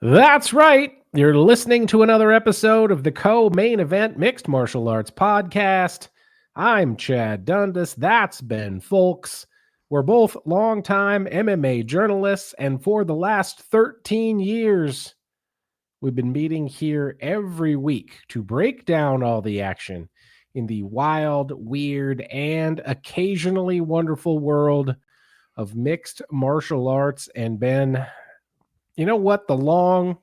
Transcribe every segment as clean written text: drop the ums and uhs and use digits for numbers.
That's right. You're listening to another episode of the Co-Main Event Mixed Martial Arts Podcast. I'm Chad Dundas. That's Ben Folks. We're both longtime MMA journalists, and for the last 13 years, we've been meeting here every week to break down all the action in the wild, weird, and occasionally wonderful world of mixed martial arts. And Ben, you know what? The long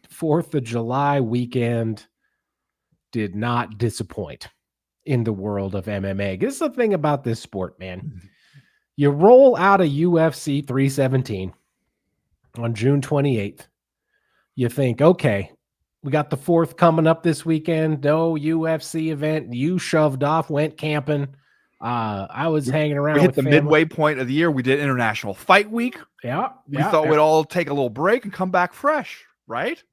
4th of July weekend did not disappoint in the world of MMA. This is the thing about this sport, man. You roll out a UFC 317 on June 28th. You think, okay, we got the 4th coming up this weekend. No UFC event. You shoved off, went camping. I was hanging around. We hit with the family. midway point of the year. We did International Fight Week. We thought we'd all take a little break and come back fresh, right?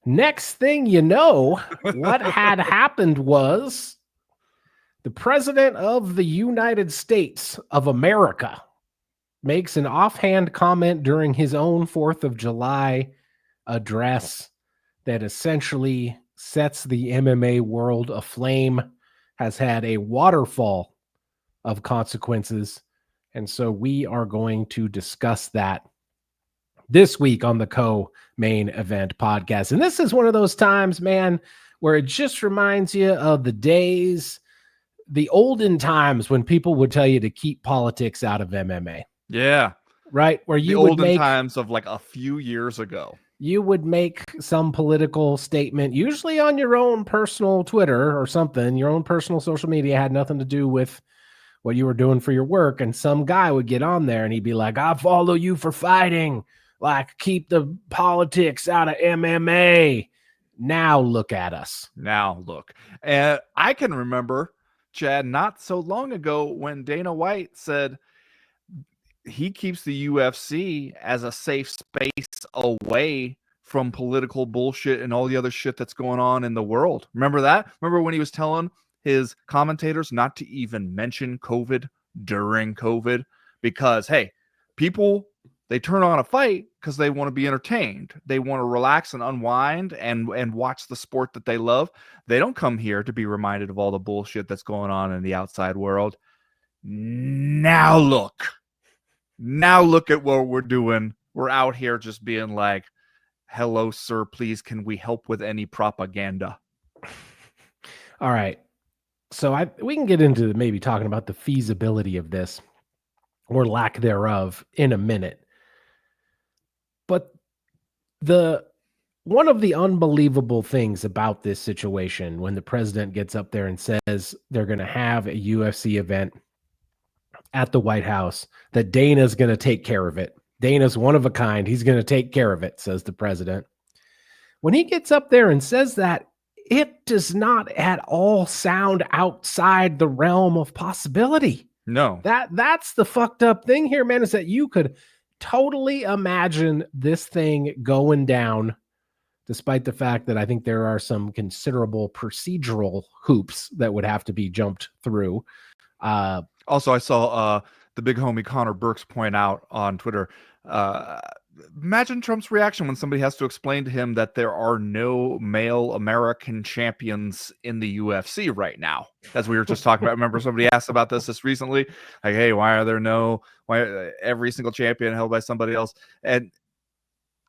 Next thing you know, what had happened was the president of the United States of America makes an offhand comment during his own 4th of July address that essentially sets the MMA world aflame, has had a waterfall of consequences. And so we are going to discuss that this week on the Co-Main Event Podcast. And this is one of those times, man, where it just reminds you of the days, the olden times when people would tell you to keep politics out of MMA. Yeah. Right? Where you the would olden make times of like a few years ago. You would make some political statement, usually on your own personal Twitter or something, your own personal social media, had nothing to do with what you were doing for your work. And some guy would get on there and he'd be like, I follow you for fighting. Like, keep the politics out of MMA. Now look at us. Now look. And I can remember, Chad, not so long ago when Dana White said he keeps the UFC as a safe space away from political bullshit and all the other shit that's going on in the world. Remember that? Remember when he was telling his commentators not to even mention COVID during COVID? Because, hey, people, they turn on a fight because they want to be entertained. They want to relax and unwind and watch the sport that they love. They don't come here to be reminded of all the bullshit that's going on in the outside world. Now look at what we're doing. We're out here just being like, hello, sir, please, can we help with any propaganda? All right. So we can get into maybe talking about the feasibility of this or lack thereof in a minute. But one of the unbelievable things about this situation, when the president gets up there and says they're going to have a UFC event at the White House, that Dana's going to take care of it. Dana's one of a kind. He's going to take care of it, says the president. When he gets up there and says that, it does not at all sound outside the realm of possibility. No. That's the fucked up thing here, man, is that you could totally imagine this thing going down, despite the fact that I think there are some considerable procedural hoops that would have to be jumped through. Also, I saw the big homie Connor Burks point out on Twitter, imagine Trump's reaction when somebody has to explain to him that there are no male American champions in the UFC right now. As we were just talking about. Remember, somebody asked about this recently. Like, hey, why every single champion held by somebody else? And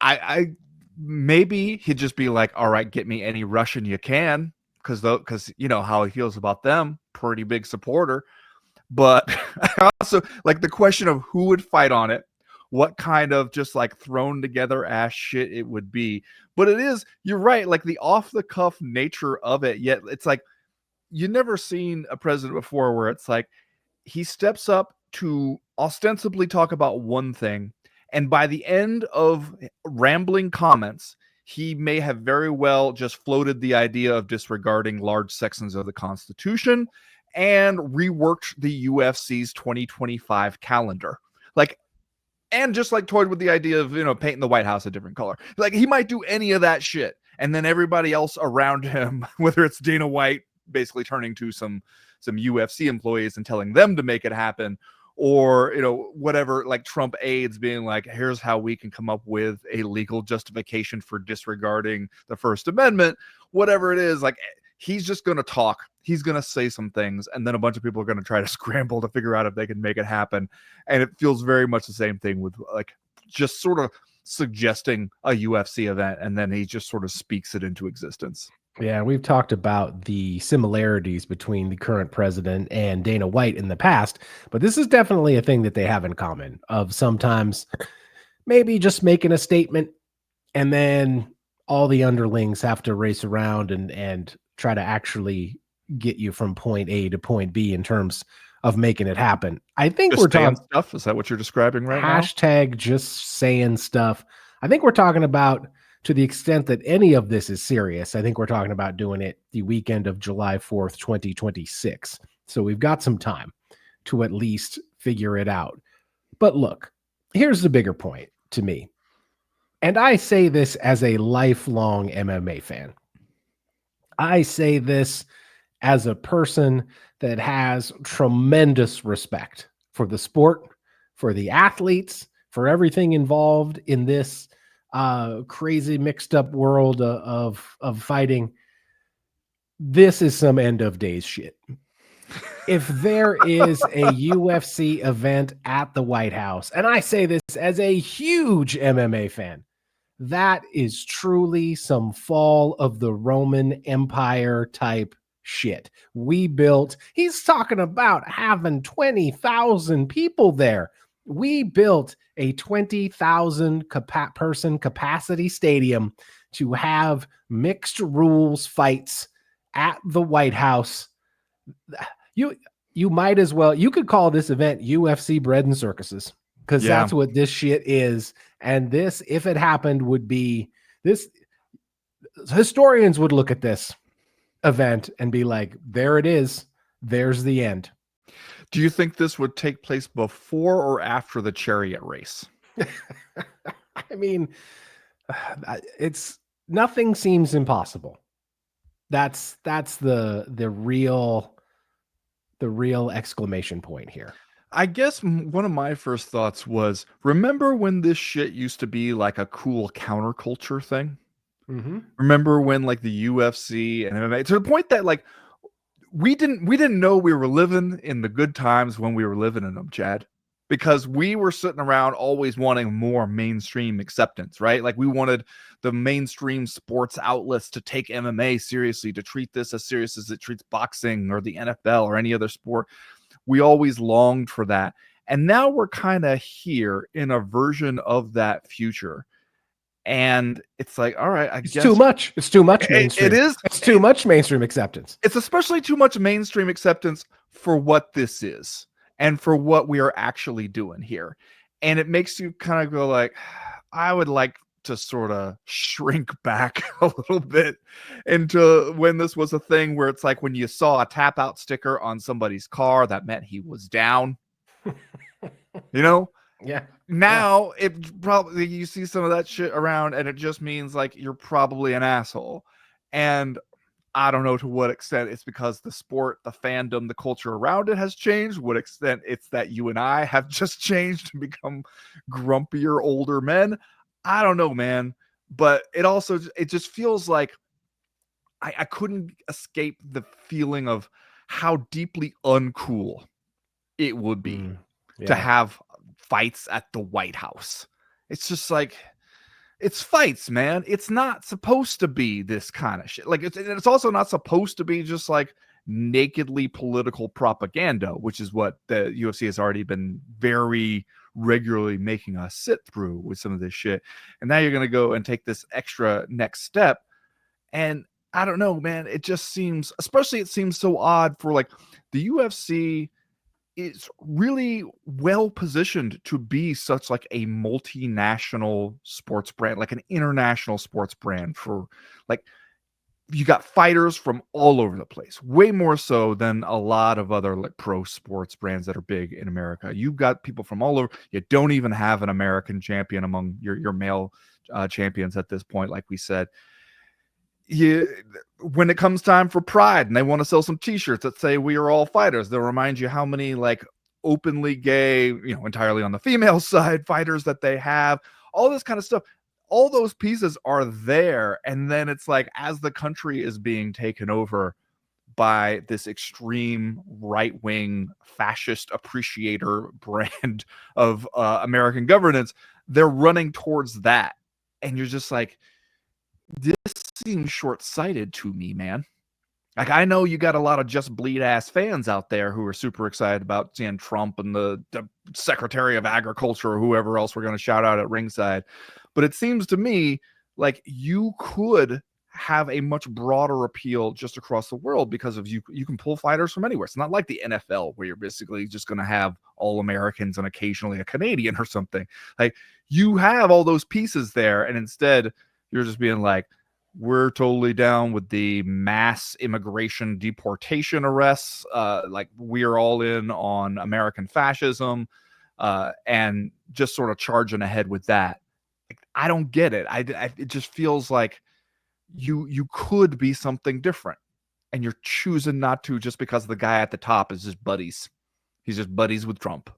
I maybe he'd just be like, all right, get me any Russian you can. Because you know how he feels about them. Pretty big supporter. But I also like the question of who would fight on it, what kind of just like thrown together ass shit it would be. But it is, you're right, like the off the cuff nature of it. Yet it's like, you never seen a president before where it's like he steps up to ostensibly talk about one thing, and by the end of rambling comments, he may have very well just floated the idea of disregarding large sections of the Constitution and reworked the UFC's 2025 calendar. Like, and just like toyed with the idea of, painting the White House a different color. Like, he might do any of that shit. And then everybody else around him, whether it's Dana White basically turning to some UFC employees and telling them to make it happen, or, you know, whatever, like Trump aides being like, here's how we can come up with a legal justification for disregarding the First Amendment, whatever it is. Like, he's just going to talk. He's going to say some things, and then a bunch of people are going to try to scramble to figure out if they can make it happen. And it feels very much the same thing with like just sort of suggesting a UFC event, and then he just sort of speaks it into existence. Yeah, we've talked about the similarities between the current president and Dana White in the past, but this is definitely a thing that they have in common of sometimes maybe just making a statement and then all the underlings have to race around and try to actually get you from point A to point B in terms of making it happen. I think Just we're talking stuff. Is that what you're describing right now? hashtag just saying stuff. I think we're talking about, to the extent that any of this is serious, I think we're talking about doing it the weekend of July 4th, 2026. So we've got some time to at least figure it out. But look, here's the bigger point to me. And I say this as a lifelong MMA fan. I say this as a person that has tremendous respect for the sport, for the athletes, for everything involved in this crazy mixed up world of fighting. This is some end of days shit. If there is a UFC event at the White House, and I say this as a huge MMA fan, that is truly some fall of the Roman Empire type shit. He's talking about having 20,000 people there. We built a 20,000 person capacity stadium to have mixed rules fights at the White House. You might as well, you could call this event UFC Bread and Circuses, because that's what this shit is. And this, if it happened, would be this. Historians would look at this event and be like, there it is. There's the end. Do you think this would take place before or after the chariot race? I mean, nothing seems impossible. That's the real exclamation point here. I guess one of my first thoughts was, remember when this shit used to be like a cool counterculture thing? Mm-hmm. Remember when like the UFC and MMA, to the point that like we didn't know we were living in the good times when we were living in them, Chad, because we were sitting around always wanting more mainstream acceptance, right? Like we wanted the mainstream sports outlets to take MMA seriously, to treat this as serious as it treats boxing or the NFL or any other sport. We always longed for that. And now we're kind of here in a version of that future. And it's like, all right, I guess too much. It's too much mainstream. It is. It's too much mainstream acceptance. It's especially too much mainstream acceptance for what this is and for what we are actually doing here. And it makes you kind of go like, I would like to sort of shrink back a little bit into when this was a thing where it's like when you saw a tap out sticker on somebody's car, that meant he was down. You know? Yeah. Now it probably, you see some of that shit around and it just means like you're probably an asshole. And I don't know to what extent it's because the sport, the fandom, the culture around it has changed. What extent it's that you and I have just changed and become grumpier older men. I don't know, man. But it just feels like I couldn't escape the feeling of how deeply uncool it would be to have fights at the White House. It's just like, it's fights, man. It's not supposed to be this kind of shit. Like it's also not supposed to be just like nakedly political propaganda, which is what the UFC has already been very regularly making us sit through with some of this shit. And now you're going to go and take this extra next step. And I don't know, man. It just seems, especially it seems so odd for like the UFC is really well positioned to be such like a multinational sports brand, like an international sports brand. For like, you got fighters from all over the place, way more so than a lot of other like pro sports brands that are big in America. You've got people from all over. You don't even have an American champion among your male champions at this point. Like we said, when it comes time for Pride and they want to sell some t-shirts that say we are all fighters, they'll remind you how many like openly gay, entirely on the female side fighters that they have, all this kind of stuff. All those pieces are there. And then it's like, as the country is being taken over by this extreme right-wing fascist appreciator brand of American governance, they're running towards that. And you're just like, this seems short-sighted to me, man. Like, I know you got a lot of just bleed ass fans out there who are super excited about seeing Trump and the Secretary of Agriculture or whoever else we're going to shout out at ringside. But it seems to me like you could have a much broader appeal just across the world, because of you can pull fighters from anywhere. It's not like the NFL where you're basically just going to have all Americans and occasionally a Canadian or something. Like, you have all those pieces there, and instead you're just being like, we're totally down with the mass immigration deportation arrests. Like, we're all in on American fascism, and just sort of charging ahead with that. I don't get it. It just feels like you could be something different, and you're choosing not to just because the guy at the top is just buddies. He's just buddies with Trump.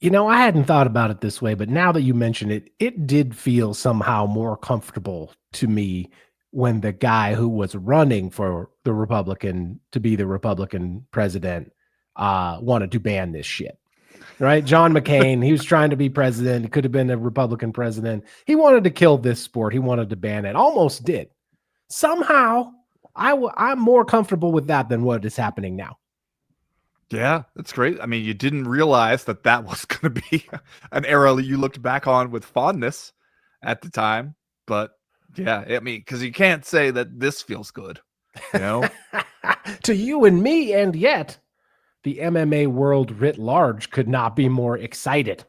I hadn't thought about it this way, but now that you mention it, it did feel somehow more comfortable to me when the guy who was running for the Republican to be the Republican president wanted to ban this shit. Right? John McCain, he was trying to be president. He could have been a Republican president. He wanted to kill this sport. He wanted to ban it. Almost did. Somehow, I'm more comfortable with that than what is happening now. Yeah, that's great. I mean, you didn't realize that was going to be an era that you looked back on with fondness at the time. But yeah, I mean, because you can't say that this feels good, to you and me, and yet the MMA world writ large could not be more excited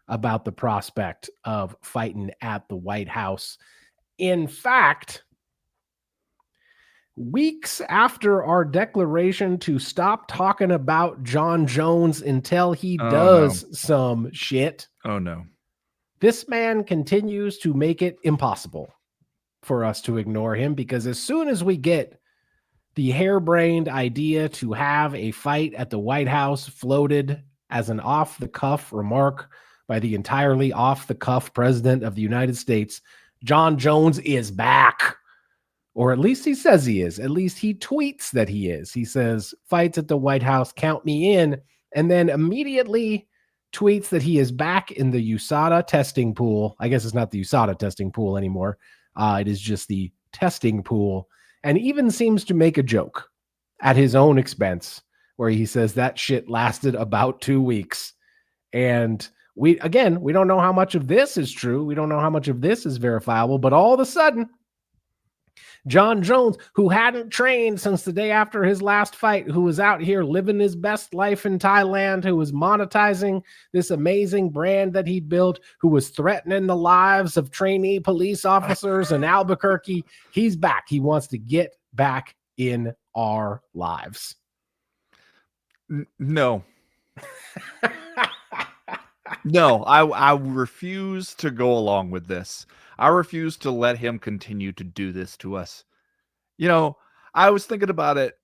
about the prospect of fighting at the White House. In fact, weeks after our declaration to stop talking about Jon Jones until he does some shit. Oh, no. This man continues to make it impossible for us to ignore him, because as soon as we get the harebrained idea to have a fight at the White House floated as an off-the-cuff remark by the entirely off-the-cuff president of the United States, Jon Jones is back. Or at least he says he is. At least he tweets that he is. He says, fights at the White House, count me in. And then immediately tweets that he is back in the USADA testing pool. I guess it's not the USADA testing pool anymore. It is just the testing pool. And even seems to make a joke at his own expense, where he says that shit lasted about 2 weeks. And we don't know how much of this is true. We don't know how much of this is verifiable, but all of a sudden, Jon Jones, who hadn't trained since the day after his last fight, who was out here living his best life in Thailand, who was monetizing this amazing brand that he'd built, who was threatening the lives of trainee police officers in Albuquerque, he's back. He wants to get back in our lives. No. No, I refuse to go along with this. I refuse to let him continue to do this to us. I was thinking about it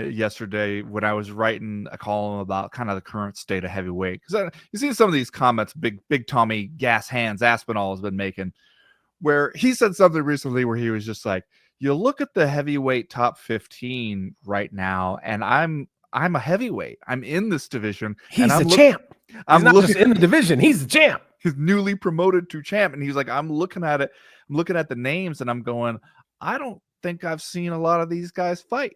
yesterday, when I was writing a column about kind of the current state of heavyweight. Because you see some of these comments Big Tommy Gas Hands Aspinall has been making, where he said something recently where he was just like, you look at the heavyweight top 15 right now, and I'm a heavyweight. I'm in this division. He's the champ. I'm not just in the division. He's the champ. He's newly promoted to champ. And he's like, I'm looking at it. I'm looking at the names, and I'm going, I don't think I've seen a lot of these guys fight.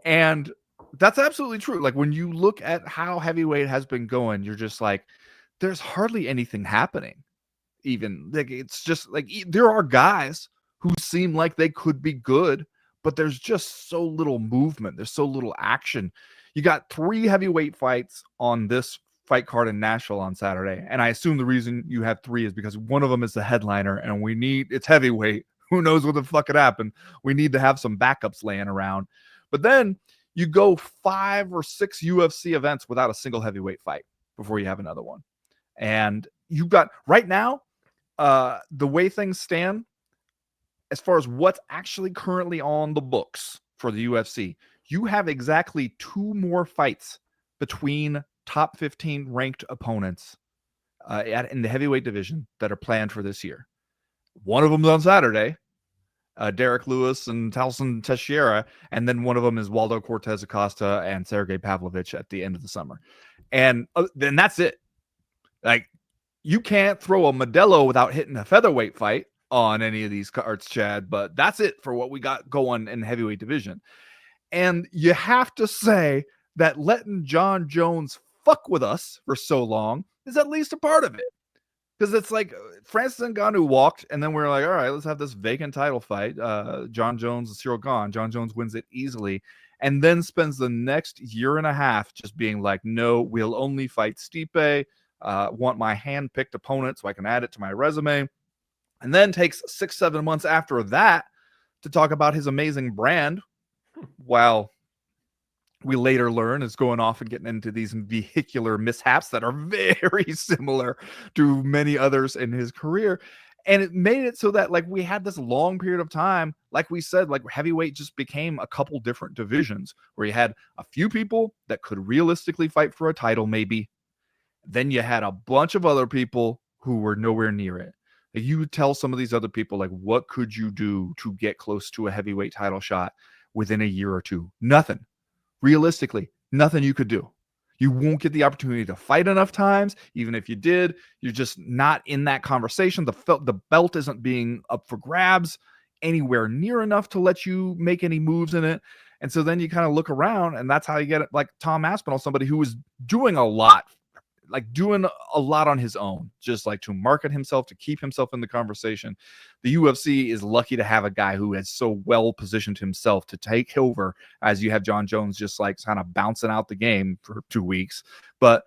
And that's absolutely true. Like, when you look at how heavyweight has been going, you're just like, there's hardly anything happening. Even like, it's just like, there are guys who seem like they could be good, but there's just so little movement. There's so little action. You got 3 heavyweight fights on this fight card in Nashville on Saturday. And I assume the reason you had 3 is because one of them is the headliner, and it's heavyweight. Who knows what the fuck could happen? We need to have some backups laying around. But then you go 5 or 6 UFC events without a single heavyweight fight before you have another one. And you've got right now, the way things stand, as far as what's actually currently on the books for the UFC, you have exactly 2 more fights between top 15 ranked opponents in the heavyweight division that are planned for this year. One of them's on Saturday, Derrick Lewis and Talson Teixeira, and then one of them is Waldo Cortez Acosta and Sergey Pavlovich at the end of the summer. And then that's it. Like, you can't throw a Modelo without hitting a featherweight fight on any of these cards, Chad, but that's it for what we got going in the heavyweight division. And you have to say that letting Jon Jones fuck with us for so long is at least a part of it. Because it's like Francis Ngannou walked, and then we're like, all right, let's have this vacant title fight. Jon Jones and Cyril Gane. Jon Jones wins it easily, and then spends the next year and a half just being like, no, we'll only fight Stipe. Want my hand-picked opponent so I can add it to my resume. And then takes 6-7 months after that to talk about his amazing brand, while we later learn is going off and getting into these vehicular mishaps that are very similar to many others in his career. And it made it so that, like, we had this long period of time, like we said, like, heavyweight just became a couple different divisions where you had a few people that could realistically fight for a title, maybe. Then you had a bunch of other people who were nowhere near it. Like, you would tell some of these other people, like, what could you do to get close to a heavyweight title shot within a year or two? Nothing. Realistically, nothing you could do. You won't get the opportunity to fight enough times. Even if you did, you're just not in that conversation. The belt isn't being up for grabs anywhere near enough to let you make any moves in it. And so then you kind of look around, and that's how you get it. Like Tom Aspinall, somebody who was doing a lot on his own, just like to market himself, to keep himself in the conversation. The UFC is lucky to have a guy who has so well positioned himself to take over, as you have Jon Jones just like kind of bouncing out the game for 2 weeks. But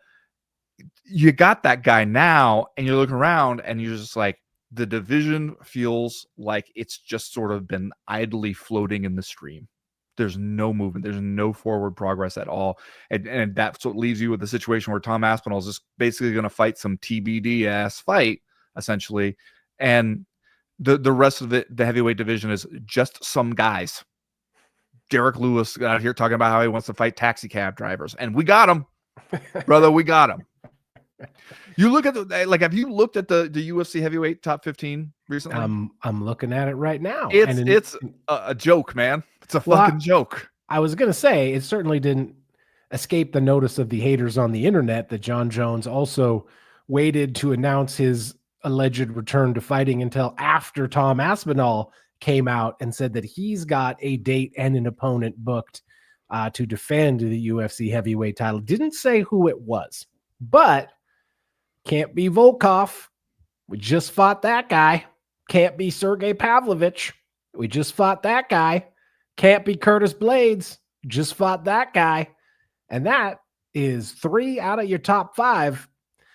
you got that guy now, and you're looking around and you're just like, the division feels like it's just sort of been idly floating in the stream. There's no movement. There's no forward progress at all. And that's what leaves you with the situation where Tom Aspinall is just basically going to fight some TBD ass fight, essentially. And the rest of the heavyweight division is just some guys. Derrick Lewis out here talking about how he wants to fight taxi cab drivers. And we got him, brother. We got him. You look at have you looked at the UFC heavyweight top 15 recently? I'm looking at it right now. It's a joke, man. It's a fucking joke. I was going to say, it certainly didn't escape the notice of the haters on the internet that Jon Jones also waited to announce his alleged return to fighting until after Tom Aspinall came out and said that he's got a date and an opponent booked to defend the UFC heavyweight title. Didn't say who it was, but can't be Volkov. We just fought that guy. Can't be Sergey Pavlovich. We just fought that guy. Can't be Curtis Blades. Just fought that guy. And that is 3 out of your top 5.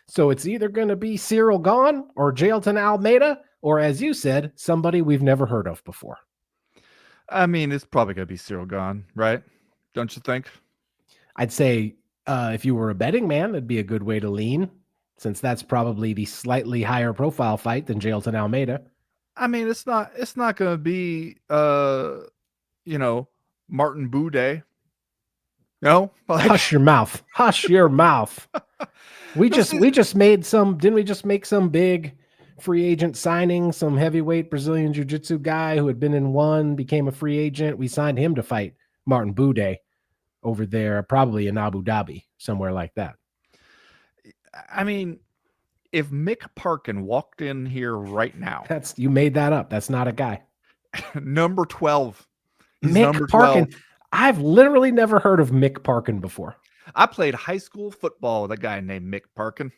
So it's either going to be Cyril Gane or Jailton Almeida, or as you said, somebody we've never heard of before. I mean, it's probably going to be Cyril Gane, right? Don't you think? I'd say if you were a betting man, it'd be a good way to lean, since that's probably the slightly higher profile fight than Jailton Almeida. I mean, it's not going to be, Martin Boudet. No, hush your mouth. Hush your mouth. We just made some. Didn't we just make some big free agent signing? Some heavyweight Brazilian jiu-jitsu guy who had been in one became a free agent. We signed him to fight Martin Boudet over there, probably in Abu Dhabi, somewhere like that. I mean, if Mick Parkin walked in here right now, you made that up. That's not a guy. Number 12. He's Mick number 12. Parkin. I've literally never heard of Mick Parkin before. I played high school football with a guy named Mick Parkin.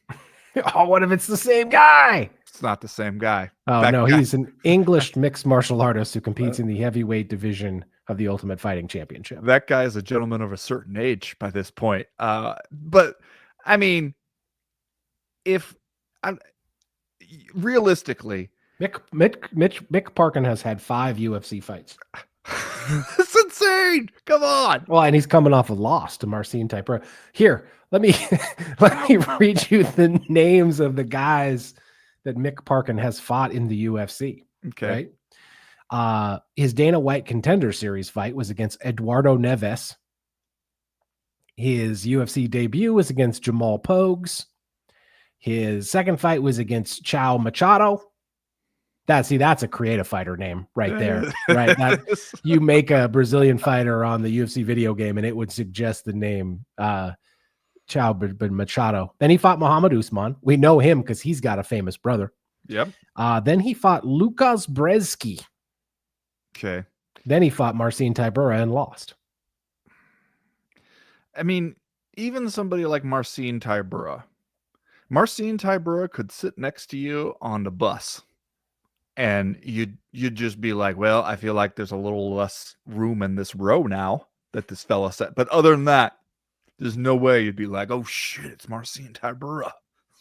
Oh, what if it's the same guy? It's not the same guy. Oh, no, he's an English mixed martial artist who competes in the heavyweight division of the Ultimate Fighting Championship. That guy is a gentleman of a certain age by this point. But, I mean, realistically, Mick Parkin has had 5 UFC fights. It's insane. Come on. Well, and he's coming off a loss to Marcin Tybura. Here, let me read you the names of the guys that Mick Parkin has fought in the UFC. Okay. Right? His Dana White Contender Series fight was against Eduardo Neves. His UFC debut was against Jamal Pogues. His second fight was against Chow Machado. That's a creative fighter name right there, right? That you make a Brazilian fighter on the UFC video game, and it would suggest the name Chow Machado. Then he fought Muhammad Usman. We know him because he's got a famous brother. Yep. Then he fought Lukas Brzeski. Okay. Then he fought Marcin Tybura and lost. I mean, even somebody like Marcin Tybura could sit next to you on the bus, and you'd just be like, well, I feel like there's a little less room in this row now that this fella said. But other than that, there's no way you'd be like, oh shit, it's Marcin Tybura.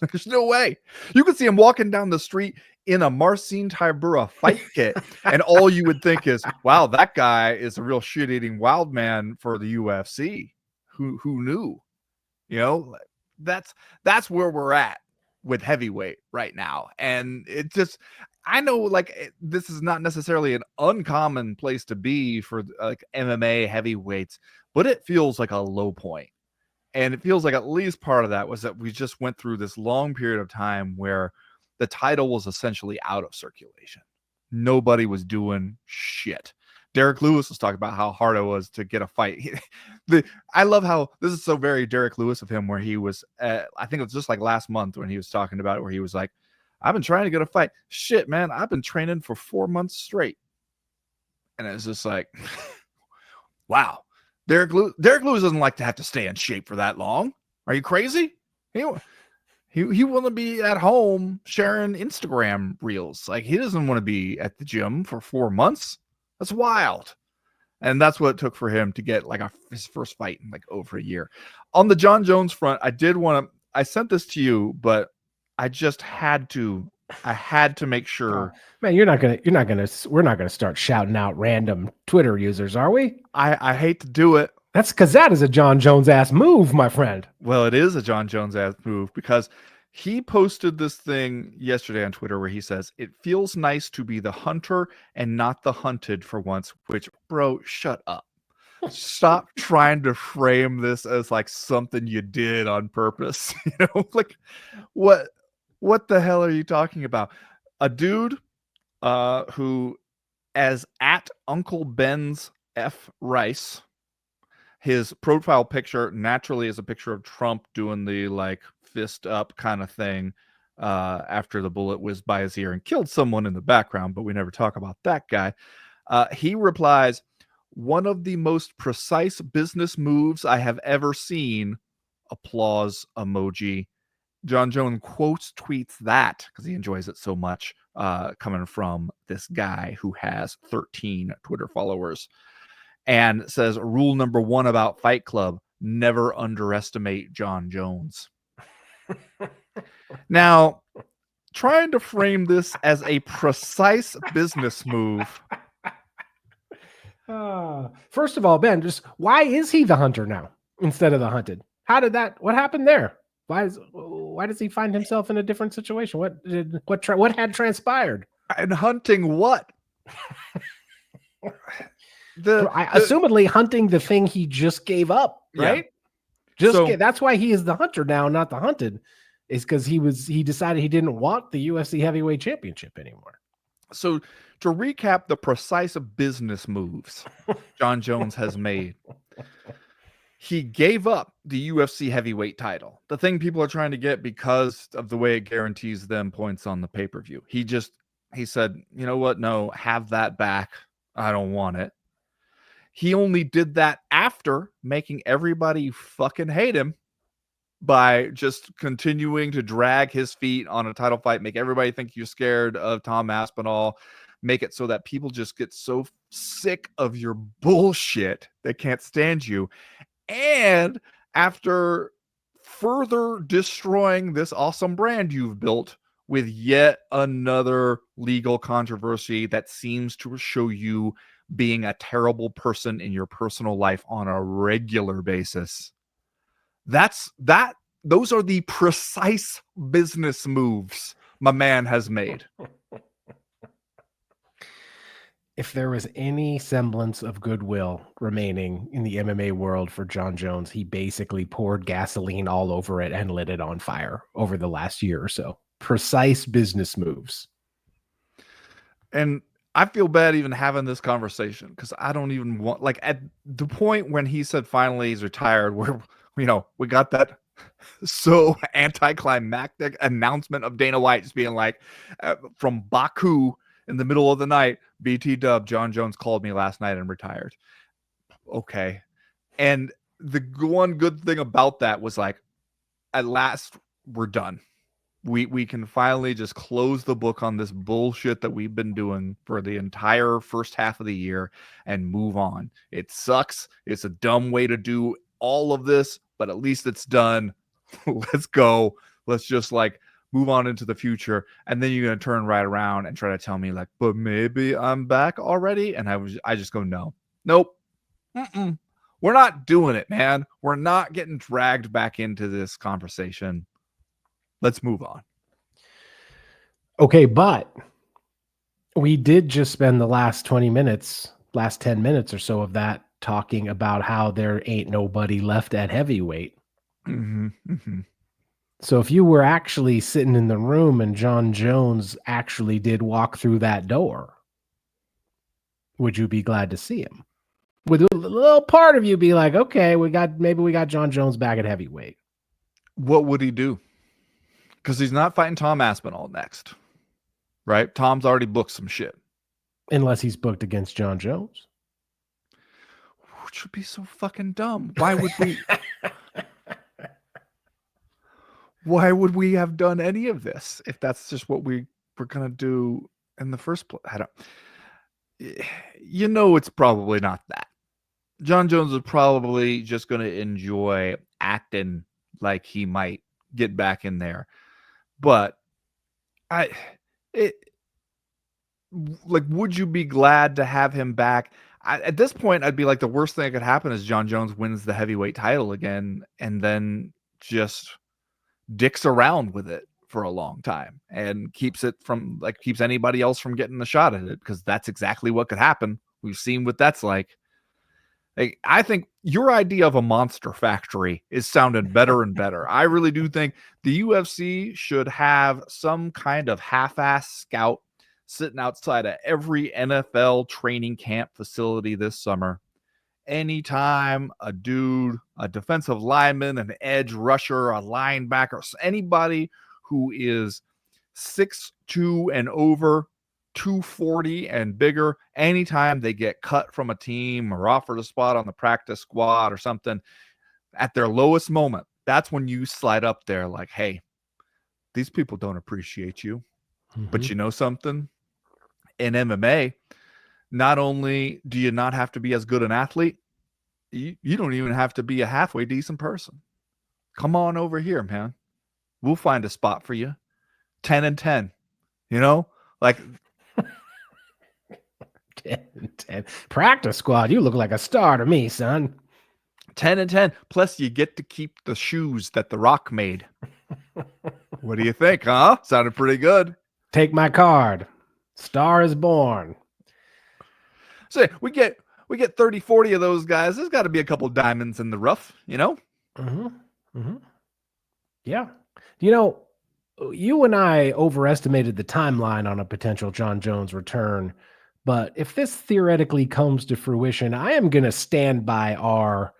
There's no way. You could see him walking down the street in a Marcin Tybura fight kit, and all you would think is, wow, that guy is a real shit-eating wild man for the UFC. Who knew? You know, that's where we're at with heavyweight right now. And it just, I know, like, this is not necessarily an uncommon place to be for like MMA heavyweights, but it feels like a low point. And it feels like at least part of that was that we just went through this long period of time where the title was essentially out of circulation. Nobody was doing shit. Derrick Lewis was talking about how hard it was to get a fight. I love how this is so very Derrick Lewis of him, where he was, I think it was just like last month when he was talking about it, where he was like, I've been trying to get a fight. Shit, man, I've been training for 4 months straight. And it's just like, wow. Derrick Lewis doesn't like to have to stay in shape for that long. Are you crazy? He want to be at home sharing Instagram reels. Like, he doesn't want to be at the gym for 4 months. That's wild. And that's what it took for him to get like his first fight in like over a year. On the Jon Jones front, I sent this to you, but I just had to make sure. Man, we're not gonna start shouting out random Twitter users, are we? I hate to do it. That's because that is a Jon Jones ass move, my friend. Well, it is a Jon Jones ass move because he posted this thing yesterday on Twitter where he says, it feels nice to be the hunter and not the hunted for once, which, bro, shut up. Stop trying to frame this as like something you did on purpose. You know, like what the hell are you talking about? A dude who, as at Uncle Ben's F Rice, his profile picture naturally is a picture of Trump doing the like fist up kind of thing after the bullet whizzed by his ear and killed someone in the background, but we never talk about that guy. He replies, one of the most precise business moves I have ever seen. Applause emoji. Jon Jones quotes tweets that because he enjoys it so much, coming from this guy who has 13 Twitter followers, and says, rule number 1 about Fight Club, never underestimate Jon Jones. Now, trying to frame this as a precise business move. First of all, Ben, just why is he the hunter now instead of the hunted? What happened there? Why does he find himself in a different situation? What had transpired? And hunting what? Assumedly hunting the thing he just gave up, right? Yeah. That's why he is the hunter now, not the hunted, is because he decided he didn't want the UFC heavyweight championship anymore. So to recap the precise business moves Jon Jones has made, he gave up the UFC heavyweight title, the thing people are trying to get because of the way it guarantees them points on the pay-per-view. He said, you know what? No, have that back. I don't want it. He only did that after making everybody fucking hate him by just continuing to drag his feet on a title fight, make everybody think you're scared of Tom Aspinall, make it so that people just get so sick of your bullshit they can't stand you. And after further destroying this awesome brand you've built with yet another legal controversy that seems to show you being a terrible person in your personal life on a regular basis. Those are the precise business moves my man has made. if there was any semblance of goodwill remaining in the MMA world for Jon Jones, he basically poured gasoline all over it and lit it on fire over the last year or so. Precise business moves. And I feel bad even having this conversation because I don't even want, like, at the point when he said finally he's retired, where, we got that so anticlimactic announcement of Dana White just being like, from Baku in the middle of the night, BT Dub, Jon Jones called me last night and retired. Okay. And the one good thing about that was, like, at last we're done. We can finally just close the book on this bullshit that we've been doing for the entire first half of the year and move on. It sucks. It's a dumb way to do all of this, but at least it's done. Let's go. Let's just, like, move on into the future. And then you're going to turn right around and try to tell me, like, but maybe I'm back already. And I just go, no, nope. Mm-mm. We're not doing it, man. We're not getting dragged back into this conversation. Let's move on. Okay, but we did just spend the last 10 minutes or so of that talking about how there ain't nobody left at heavyweight. Mm-hmm, mm-hmm. So if you were actually sitting in the room and Jon Jones actually did walk through that door, would you be glad to see him? Would a little part of you be like, okay, maybe we got Jon Jones back at heavyweight? What would he do? Because he's not fighting Tom Aspinall next, right? Tom's already booked some shit. Unless he's booked against Jon Jones. Which would be so fucking dumb. Why would we... Why would we have done any of this if that's just what we were going to do in the first place? It's probably not that. Jon Jones is probably just going to enjoy acting like he might get back in there. But would you be glad to have him back? At this point, I'd be like, the worst thing that could happen is Jon Jones wins the heavyweight title again and then just dicks around with it for a long time and keeps anybody else from getting the shot at it, because that's exactly what could happen. We've seen what that's like. I think your idea of a monster factory is sounding better and better. I really do think the UFC should have some kind of half-ass scout sitting outside of every NFL training camp facility this summer. Anytime a dude, a defensive lineman, an edge rusher, a linebacker, anybody who is 6'2" and over, 240 and bigger, anytime they get cut from a team or offered a spot on the practice squad or something at their lowest moment, that's when you slide up there like, hey, these people don't appreciate you. Mm-hmm. But you know something? In MMA, not only do you not have to be as good an athlete, you don't even have to be a halfway decent person. Come on over here, man. We'll find a spot for you. 10 and 10. Like 10 and 10. Practice squad, you look like a star to me, son. 10 and 10. Plus, you get to keep the shoes that The Rock made. What do you think, huh? Sounded pretty good. Take my card. Star is born. So we get 30, 40 of those guys. There's got to be a couple diamonds in the rough, Mm-hmm. Mm-hmm. Yeah. You and I overestimated the timeline on a potential Jon Jones return, but if this theoretically comes to fruition, I am going to stand by our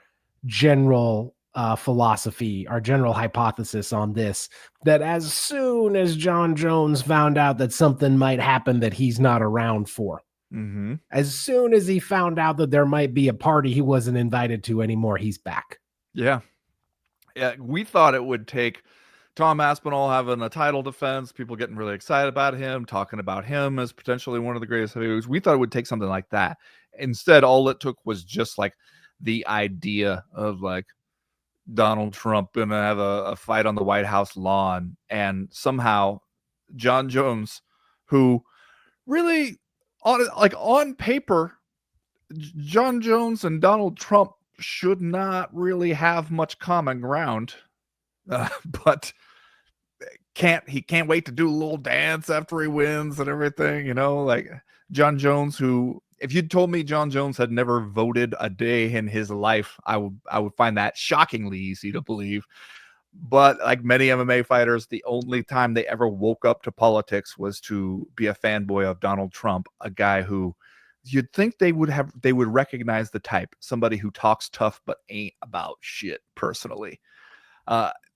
general philosophy, our general hypothesis on this, that as soon as Jon Jones found out that something might happen that he's not around for, mm-hmm. As soon as he found out that there might be a party he wasn't invited to anymore, he's back. Yeah. We thought it would take Tom Aspinall having a title defense, people getting really excited about him, talking about him as potentially one of the greatest heavyweights. We thought it would take something like that. Instead, all it took was just like the idea of like Donald Trump gonna have a fight on the White House lawn, and somehow Jon Jones, who really on paper, Jon Jones and Donald Trump should not really have much common ground, but he can't wait to do a little dance after he wins and everything, like Jon Jones, who if you'd told me Jon Jones had never voted a day in his life, I would find that shockingly easy to believe. But like many MMA fighters, the only time they ever woke up to politics was to be a fanboy of Donald Trump, a guy who you'd think they would recognize the type, somebody who talks tough but ain't about shit personally.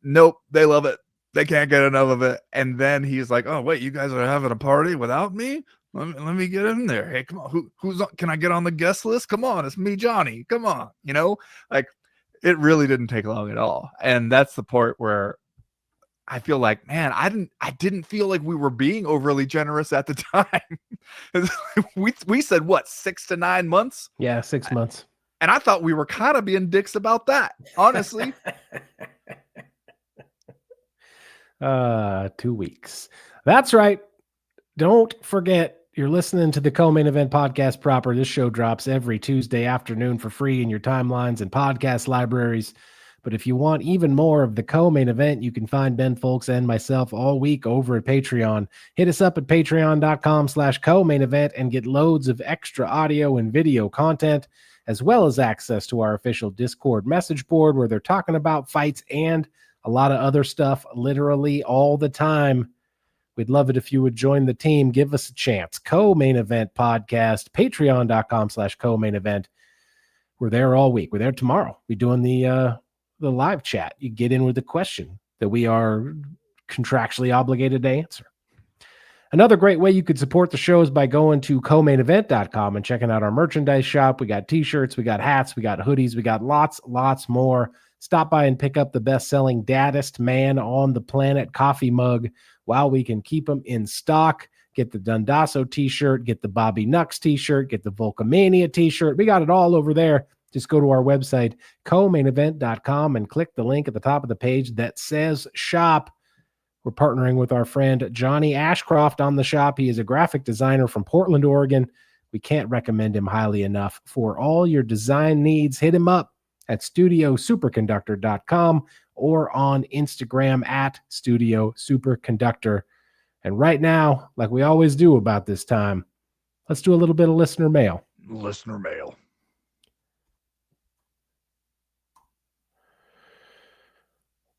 Nope, they love it. They can't get enough of it. And then he's like, "Oh wait, you guys are having a party without me? Let me get in there. Hey, come on, who's on? Can I get on the guest list? Come on, it's me, Johnny. Come on, like." It really didn't take long at all. And that's the part where I feel like, man, I didn't feel like we were being overly generous at the time. we said what, 6 to 9 months? Yeah, 6 months. And I thought we were kind of being dicks about that, honestly. 2 weeks. That's right. Don't forget, you're listening to the Co-Main Event Podcast proper. This show drops every Tuesday afternoon for free in your timelines and podcast libraries. But if you want even more of the Co-Main Event, you can find Ben Folks and myself all week over at Patreon. Hit us up at patreon.com/co-main event and get loads of extra audio and video content, as well as access to our official Discord message board where they're talking about fights and a lot of other stuff literally all the time. We'd love it if you would join the team. Give us a chance. Co-Main Event Podcast, patreon.com/co-main event. We're there all week. We're there tomorrow. We're doing the live chat. You get in with a question that we are contractually obligated to answer. Another great way you could support the show is by going to comainevent.com and checking out our merchandise shop. We got t-shirts, we got hats, we got hoodies, we got lots more. Stop by and pick up the best-selling Daddest Man on the Planet coffee mug while we can keep them in stock. Get the Dundasso t-shirt, get the Bobby Nux t-shirt, get the Volcomania t-shirt. We got it all over there. Just go to our website, comainevent.com, and click the link at the top of the page that says shop. We're partnering with our friend Johnny Ashcroft on the shop. He is a graphic designer from Portland, Oregon. We can't recommend him highly enough. For all your design needs, hit him up at studiosuperconductor.com or on Instagram at studiosuperconductor. And right now, like we always do about this time, let's do a little bit of listener mail. Listener mail.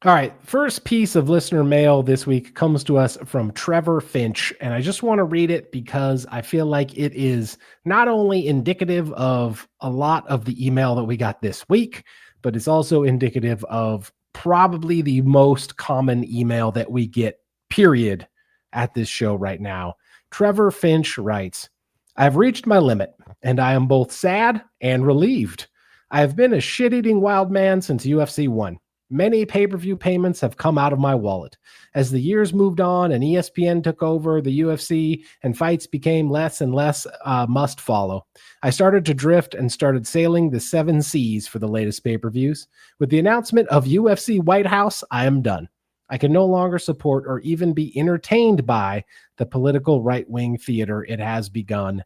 All right, first piece of listener mail this week comes to us from Trevor Finch, and I just want to read it because I feel like it is not only indicative of a lot of the email that we got this week, but it's also indicative of probably the most common email that we get, period, at this show right now. Trevor Finch writes, "I've reached my limit, and I am both sad and relieved. I have been a shit-eating wild man since UFC 1. Many pay-per-view payments have come out of my wallet. As the years moved on and ESPN took over the UFC and fights became less and less must follow, I started to drift and started sailing the 7 seas for the latest pay-per-views. With the announcement of UFC White House, I am done. I can no longer support or even be entertained by the political right-wing theater it has become.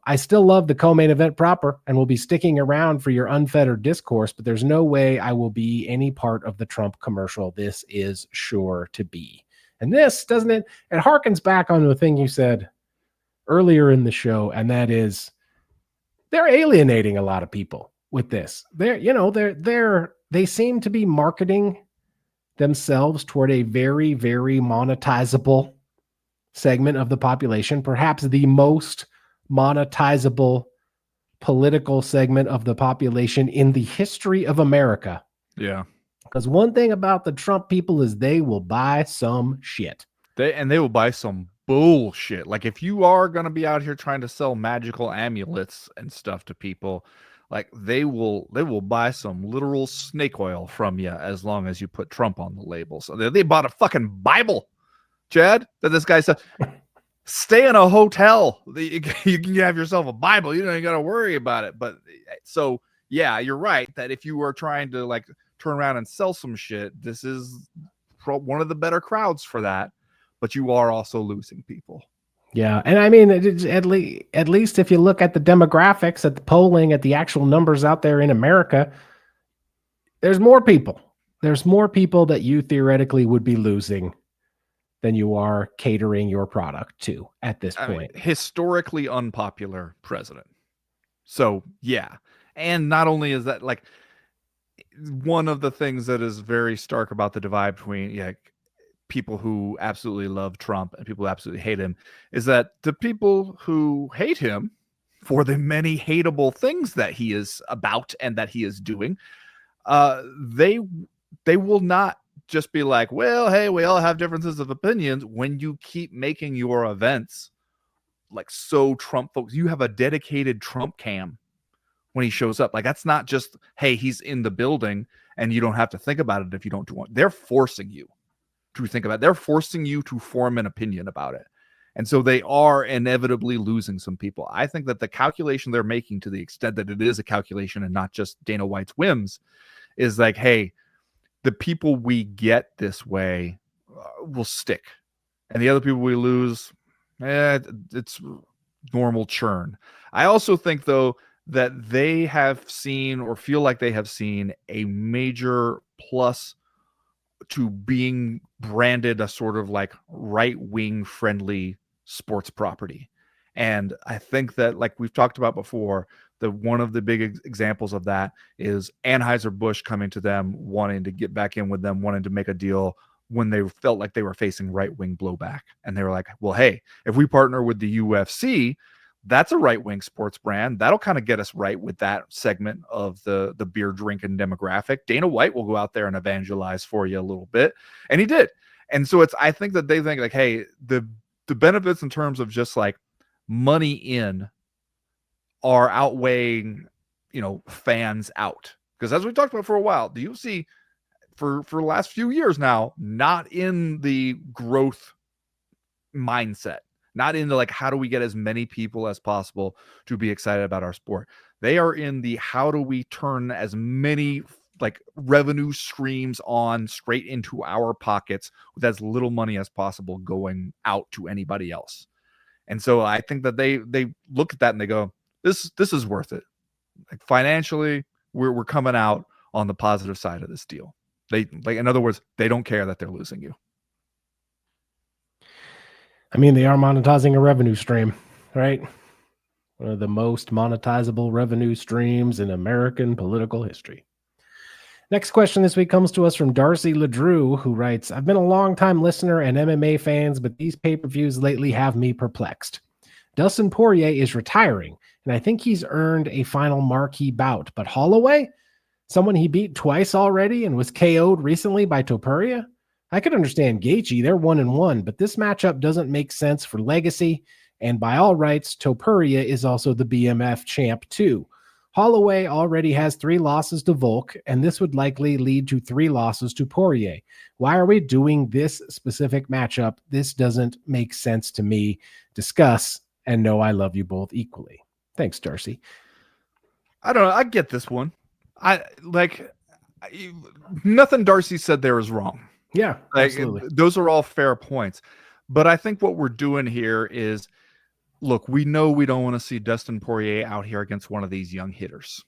I still love the co-main event proper and will be sticking around for your unfettered discourse, but there's no way I will be any part of the Trump commercial. This is sure to be." And this, doesn't it? It harkens back on the thing you said earlier in the show, and that is they're alienating a lot of people with this. They seem to be marketing themselves toward a very, very monetizable segment of the population, perhaps the most monetizable political segment of the population in the history of America. Yeah. Because one thing about the Trump people is they will buy some shit. They will buy some bullshit. Like if you are going to be out here trying to sell magical amulets and stuff to people, like they will buy some literal snake oil from you as long as you put Trump on the label. So they bought a fucking Bible, Chad, that this guy said, stay in a hotel. You can have yourself a Bible. You don't even got to worry about it. But so, yeah, you're right that if you were trying to like turn around and sell some shit, this is one of the better crowds for that. But you are also losing people. Yeah. And I mean, at least if you look at the demographics, at the polling, at the actual numbers out there in America, there's more people. There's more people that you theoretically would be losing than you are catering your product to at this point. Historically unpopular president. So yeah. And not only is that like one of the things that is very stark about the divide between people who absolutely love Trump and people who absolutely hate him is that the people who hate him for the many hateable things that he is about and that he is doing, they will not just be like, well, hey, we all have differences of opinions. When you keep making your events like so Trump folks, you have a dedicated Trump cam when he shows up. Like, that's not just, hey, he's in the building and you don't have to think about it if you don't do it. They're forcing you to think about it. They're forcing you to form an opinion about it. And so they are inevitably losing some people. I think that the calculation they're making, to the extent that it is a calculation and not just Dana White's whims, is like, hey, the people we get this way will stick. And the other people we lose, it's normal churn. I also think, though, that they have seen or feel like they have seen a major plus to being branded a sort of like right-wing friendly sports property. And I think that, like we've talked about before, one of the big examples of that is Anheuser-Busch coming to them, wanting to get back in with them, wanting to make a deal when they felt like they were facing right-wing blowback. And they were like, well, hey, if we partner with the UFC, that's a right-wing sports brand. That'll kind of get us right with that segment of the beer drinking demographic. Dana White will go out there and evangelize for you a little bit. And he did. And so I think that they think like, hey, the benefits in terms of just like money in are outweighing, fans out. Because as we talked about for a while, the UFC for the last few years now, not in the growth mindset, not into like, how do we get as many people as possible to be excited about our sport? They are in the, how do we turn as many like revenue streams on straight into our pockets with as little money as possible going out to anybody else. And so I think that they look at that and they go, this is worth it. Like, financially, we're coming out on the positive side of this deal. They, like, in other words, they don't care that they're losing you. I mean, they are monetizing a revenue stream, right? One of the most monetizable revenue streams in American political history. Next question this week comes to us from Darcy LeDrew, who writes, I've been a long-time listener and MMA fans, but these pay-per-views lately have me perplexed. Dustin Poirier is retiring, and I think he's earned a final marquee bout. But Holloway, someone he beat twice already and was KO'd recently by Topuria? I could understand Gaethje, they're 1-1, but this matchup doesn't make sense for legacy. And by all rights, Topuria is also the BMF champ too. Holloway already has 3 losses to Volk, and this would likely lead to 3 losses to Poirier. Why are we doing this specific matchup? This doesn't make sense to me. Discuss, and know I love you both equally. Thanks, Darcy. I don't know. I get this one. Nothing Darcy said there is wrong. Yeah, absolutely. Those are all fair points. But I think what we're doing here is, look, we know we don't want to see Dustin Poirier out here against one of these young hitters.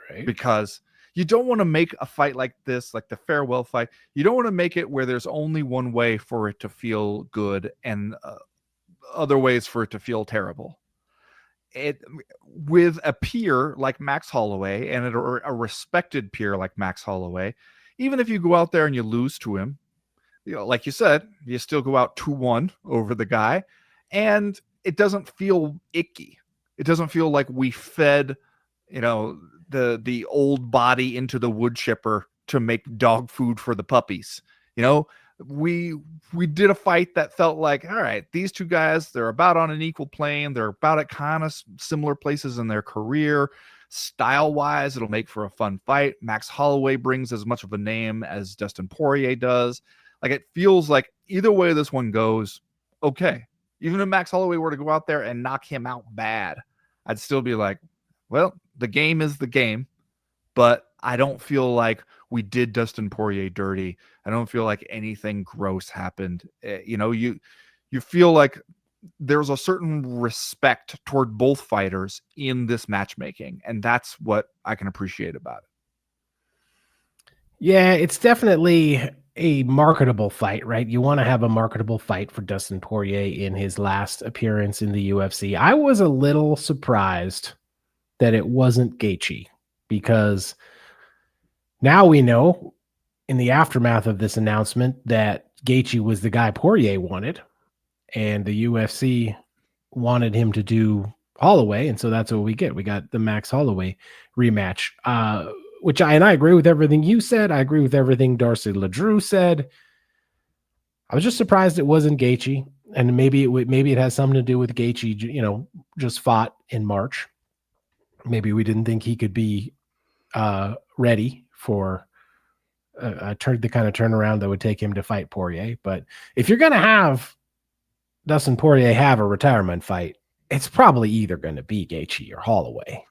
Right. Because you don't want to make a fight like this, like the farewell fight. You don't want to make it where there's only one way for it to feel good and other ways for it to feel terrible. With a peer like Max Holloway and a respected peer like Max Holloway, even if you go out there and you lose to him, like you said, you still go out 2-1 over the guy, and it doesn't feel icky. It doesn't feel like we fed, the old body into the wood chipper to make dog food for the puppies. We did a fight that felt like, all right, these two guys, they're about on an equal plane. They're about at kind of similar places in their career. Style-wise, it'll make for a fun fight. Max Holloway brings as much of a name as Dustin Poirier does. Like, it feels like either way this one goes, okay. Even if Max Holloway were to go out there and knock him out bad, I'd still be like, well, the game is the game. But I don't feel like we did Dustin Poirier dirty. I don't feel like anything gross happened. You feel like there's a certain respect toward both fighters in this matchmaking, and that's what I can appreciate about it. Yeah, it's definitely a marketable fight, right? You want to have a marketable fight for Dustin Poirier in his last appearance in the UFC. I was a little surprised that it wasn't Gaethje, because now we know in the aftermath of this announcement that Gaethje was the guy Poirier wanted, and the UFC wanted him to do Holloway, and so that's what we get. We got the Max Holloway rematch, which I agree with everything you said. I agree with everything Darcy LaDrew said. I was just surprised it wasn't Gaethje, and maybe it has something to do with Gaethje, just fought in March. Maybe we didn't think he could be ready for the kind of turnaround that would take him to fight Poirier. But if you're going to have Dustin Poirier have a retirement fight, it's probably either going to be Gaethje or Holloway,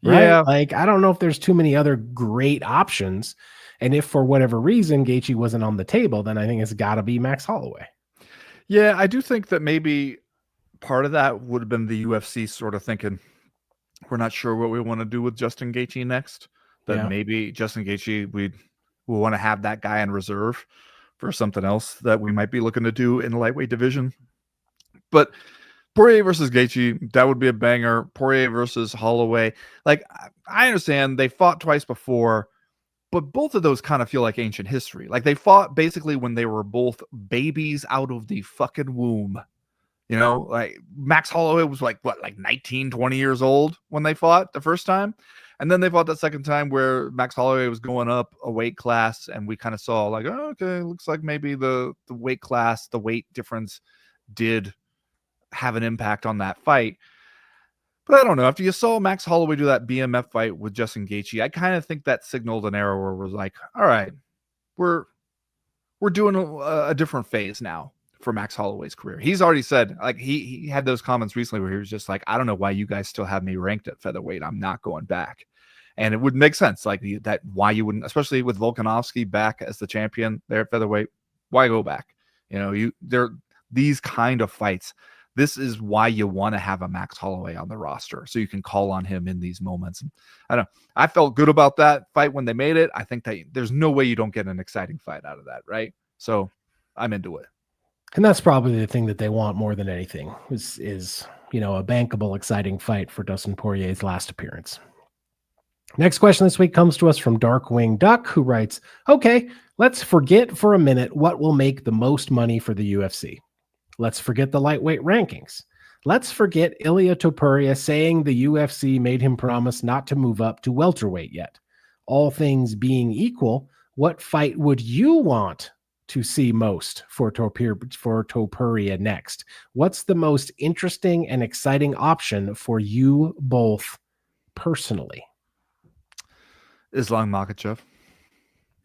right? Yeah. Like, I don't know if there's too many other great options. And if for whatever reason Gaethje wasn't on the table, then I think it's got to be Max Holloway. Yeah, I do think that maybe part of that would have been the UFC sort of thinking, we're not sure what we want to do with Justin Gaethje next. That maybe Justin Gaethje, we want to have that guy in reserve for something else that we might be looking to do in the lightweight division. But Poirier versus Gaethje, that would be a banger. Poirier versus Holloway. Like, I understand they fought twice before, but both of those kind of feel like ancient history. Like, they fought basically when they were both babies out of the fucking womb. Like Max Holloway was like 19, 20 years old when they fought the first time. And then they fought that second time where Max Holloway was going up a weight class, and we kind of saw like, oh, okay, looks like maybe the weight class, the weight difference did have an impact on that fight. But I don't know. After you saw Max Holloway do that BMF fight with Justin Gaethje, I kind of think that signaled an era where it was like, all right, we're doing a different phase now for Max Holloway's career. He's already said, like, he had those comments recently where he was just like, I don't know why you guys still have me ranked at featherweight. I'm not going back. And it would make sense, like, that why you wouldn't, especially with Volkanovski back as the champion there at featherweight. Why go back? They're these kind of fights. This is why you want to have a Max Holloway on the roster, so you can call on him in these moments. And I don't know. I felt good about that fight when they made it. I think that there's no way you don't get an exciting fight out of that, right? So I'm into it. And that's probably the thing that they want more than anything is a bankable, exciting fight for Dustin Poirier's last appearance. Next question this week comes to us from Darkwing Duck, who writes, okay, let's forget for a minute what will make the most money for the UFC. Let's forget the lightweight rankings. Let's forget Ilia Topuria saying the UFC made him promise not to move up to welterweight yet. All things being equal, what fight would you want to see most for Topuria next? What's the most interesting and exciting option for you both personally? Islam Makhachev.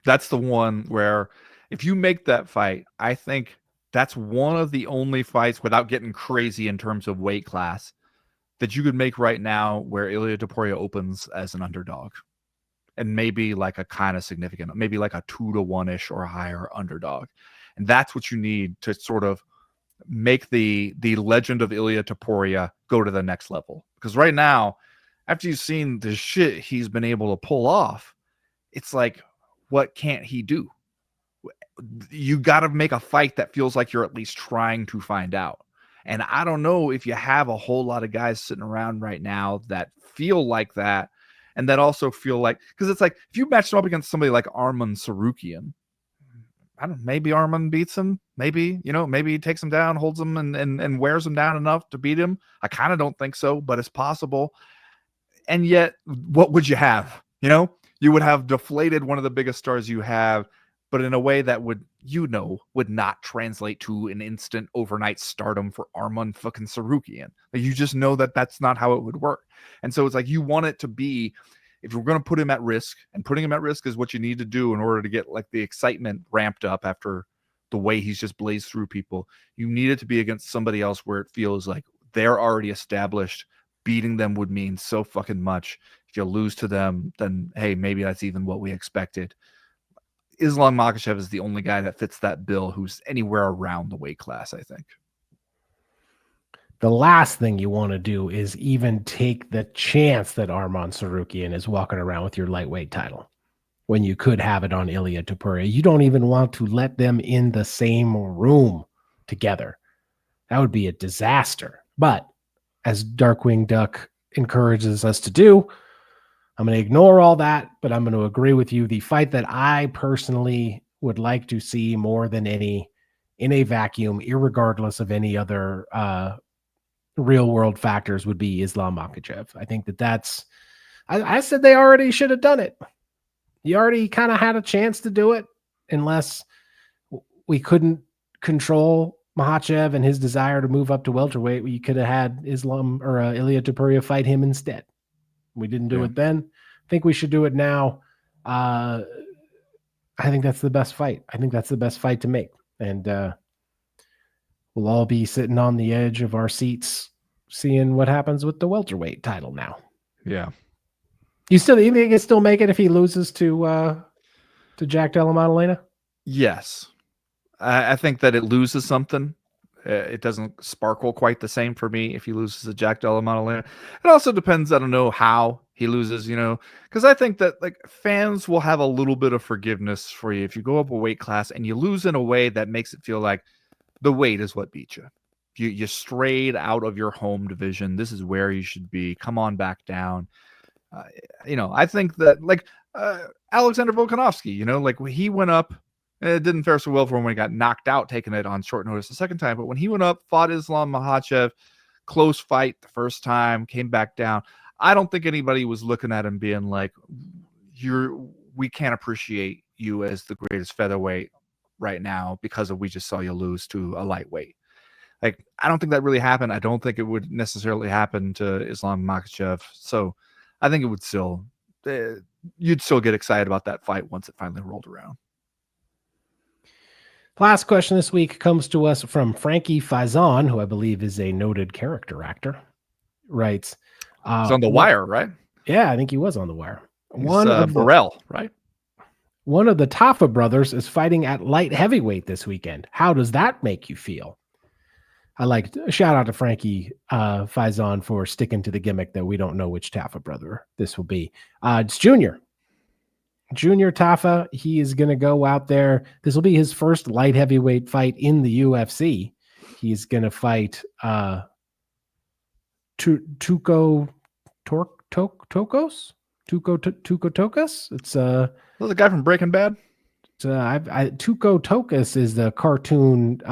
That's the one where if you make that fight, I think that's one of the only fights, without getting crazy in terms of weight class, that you could make right now where Ilia Topuria opens as an underdog. And maybe like a kind of significant, maybe like a 2-1-ish or higher underdog. And that's what you need to sort of make the legend of Ilia Topuria go to the next level. Because right now, after you've seen the shit he's been able to pull off, it's like, what can't he do? You got to make a fight that feels like you're at least trying to find out. And I don't know if you have a whole lot of guys sitting around right now that feel like that. And that also feel like, because it's like, if you match him up against somebody like Arman Sarukian, I don't know, maybe Arman beats him. Maybe, maybe he takes him down, holds him and wears him down enough to beat him. I kind of don't think so, but it's possible. And yet, what would you have? You would have deflated one of the biggest stars you have, but in a way that would not translate to an instant overnight stardom for Arman fucking Sarukian. Like, you just know that that's not how it would work. And so it's like, you want it to be, if you're going to put him at risk, and putting him at risk is what you need to do in order to get like the excitement ramped up after the way he's just blazed through people. You need it to be against somebody else where it feels like they're already established. Beating them would mean so fucking much. If you lose to them, then hey, maybe that's even what we expected. Islam Makhachev is the only guy that fits that bill who's anywhere around the weight class, I think. The last thing you want to do is even take the chance that Arman Sarukian is walking around with your lightweight title. when you could have it on Ilia Topuria. You don't even want to let them in the same room together. That would be a disaster. But as Darkwing Duck encourages us to do, I'm going to ignore all that, but I'm going to agree with you. The fight that I personally would like to see more than any in a vacuum, irregardless of any other real world factors, would be Islam Makhachev. I think that's, I said they already should have done it. You already kind of had a chance to do it, unless we couldn't control Makhachev and his desire to move up to welterweight. We could have had Islam or Ilia Topuria fight him instead. We didn't do it then. I think we should do it now. I think that's the best fight. I think that's the best fight to make. And we'll all be sitting on the edge of our seats seeing what happens with the welterweight title now. Yeah. You think he can still make it if he loses to Jack Della Maddalena? Yes. I think that it loses something. It doesn't sparkle quite the same for me if he loses to Jack Della Maddalena. It also depends, I don't know how he loses, because I think that like fans will have a little bit of forgiveness for you if you go up a weight class and you lose in a way that makes it feel like the weight is what beat you. You strayed out of your home division. This is where you should be. Come on back down. I think that like Alexander Volkanovski, like when he went up, it didn't fare so well for him when he got knocked out, taking it on short notice the second time. But when he went up, fought Islam Makhachev, close fight the first time, came back down. I don't think anybody was looking at him being like, we can't appreciate you as the greatest featherweight right now because we just saw you lose to a lightweight. Like, I don't think that really happened. I don't think it would necessarily happen to Islam Makhachev. So I think it would still, you'd still get excited about that fight once it finally rolled around. Last question this week comes to us from Frankie Faison, who I believe is a noted character actor. Writes, he's on The Wire, right? Yeah, I think he was on The Wire. He's Burrell, right? One of the Tafa brothers is fighting at light heavyweight this weekend. How does that make you feel? I like shout out to Frankie Faison for sticking to the gimmick that we don't know which Tafa brother this will be. It's Junior Tafa. He is going to go out there. This will be his first light heavyweight fight in the UFC. He's going to fight Tuco Tokos. It's the guy from Breaking Bad. Tuco Tokos is the cartoon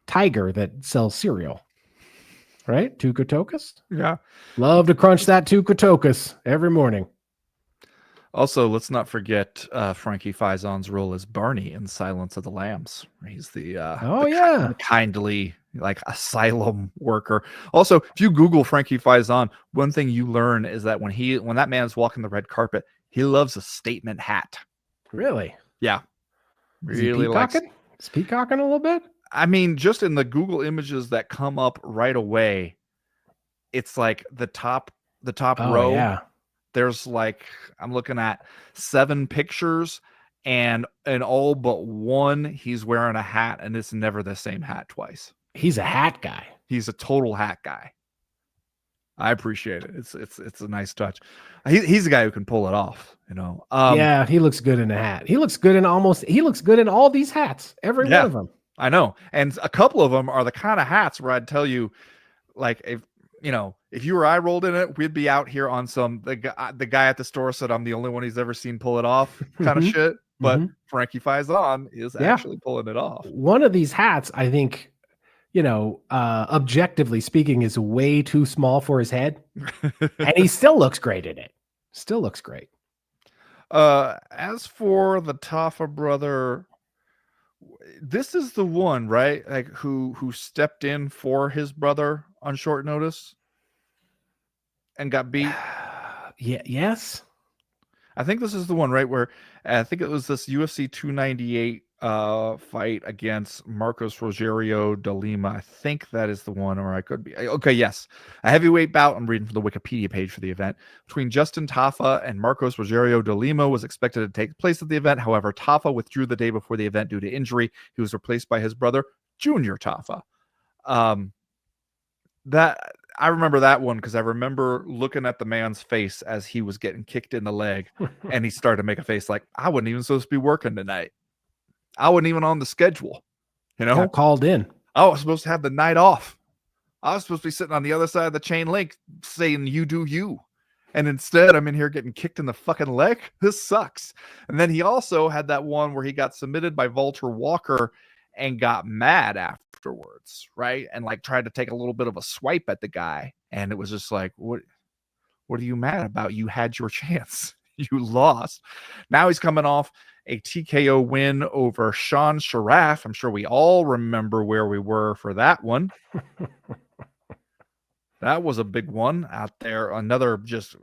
tiger that sells cereal, right? Tuco Tokos. Yeah, love to crunch that Tuco Tokos every morning. Also, let's not forget Frankie Faison's role as Barney in Silence of the Lambs. He's the kindly like asylum worker. Also, if you Google Frankie Faison, one thing you learn is that when that man's walking the red carpet, he loves a statement hat. Really? Yeah. Really likes. Is peacocking a little bit? I mean, just in the Google images that come up right away, it's like the top row. Yeah. There's like, I'm looking at 7 pictures, and in all but one, he's wearing a hat, and it's never the same hat twice. He's a hat guy. He's a total hat guy. I appreciate it. It's a nice touch. He's a guy who can pull it off, yeah, he looks good in a hat. He looks good in all these hats. Every one of them. I know. And a couple of them are the kind of hats where I'd tell you, like, if you or I rolled in it, we'd be out here on the guy at the store said I'm the only one he's ever seen pull it off kind of shit. But Frankie Faison is actually pulling it off. One of these hats, I think, objectively speaking, is way too small for his head. And he still looks great in it. Still looks great. As for the Tafa brother, this is the one, right? Like who stepped in for his brother on short notice and got beat. Yeah. Yes. I think this is the one, right? Where I think it was this UFC 298 fight against Marcos Rogerio de Lima. I think that is the one, or I could be. Okay, yes. A heavyweight bout, I'm reading from the Wikipedia page for the event, between Justin Tafa and Marcos Rogerio de Lima was expected to take place at the event. However, Tafa withdrew the day before the event due to injury. He was replaced by his brother, Junior Tafa. That I remember that one because I remember looking at the man's face as he was getting kicked in the leg, and he started to make a face like, I wasn't even supposed to be working tonight. I wasn't even on the schedule. You know, Got called in. I was supposed to have the night off. I was supposed to be sitting on the other side of the chain link saying, you do you. And instead, I'm in here getting kicked in the fucking leg. This sucks. And then he also had that one where he got submitted by Walter Walker and got mad afterwards, right? And like tried to take a little bit of a swipe at the guy. And it was just like, what are you mad about? You had your chance. You lost. Now he's coming off a TKO win over Sean Sharaf. I'm sure we all remember where we were for that one. That was a big one out there. Another just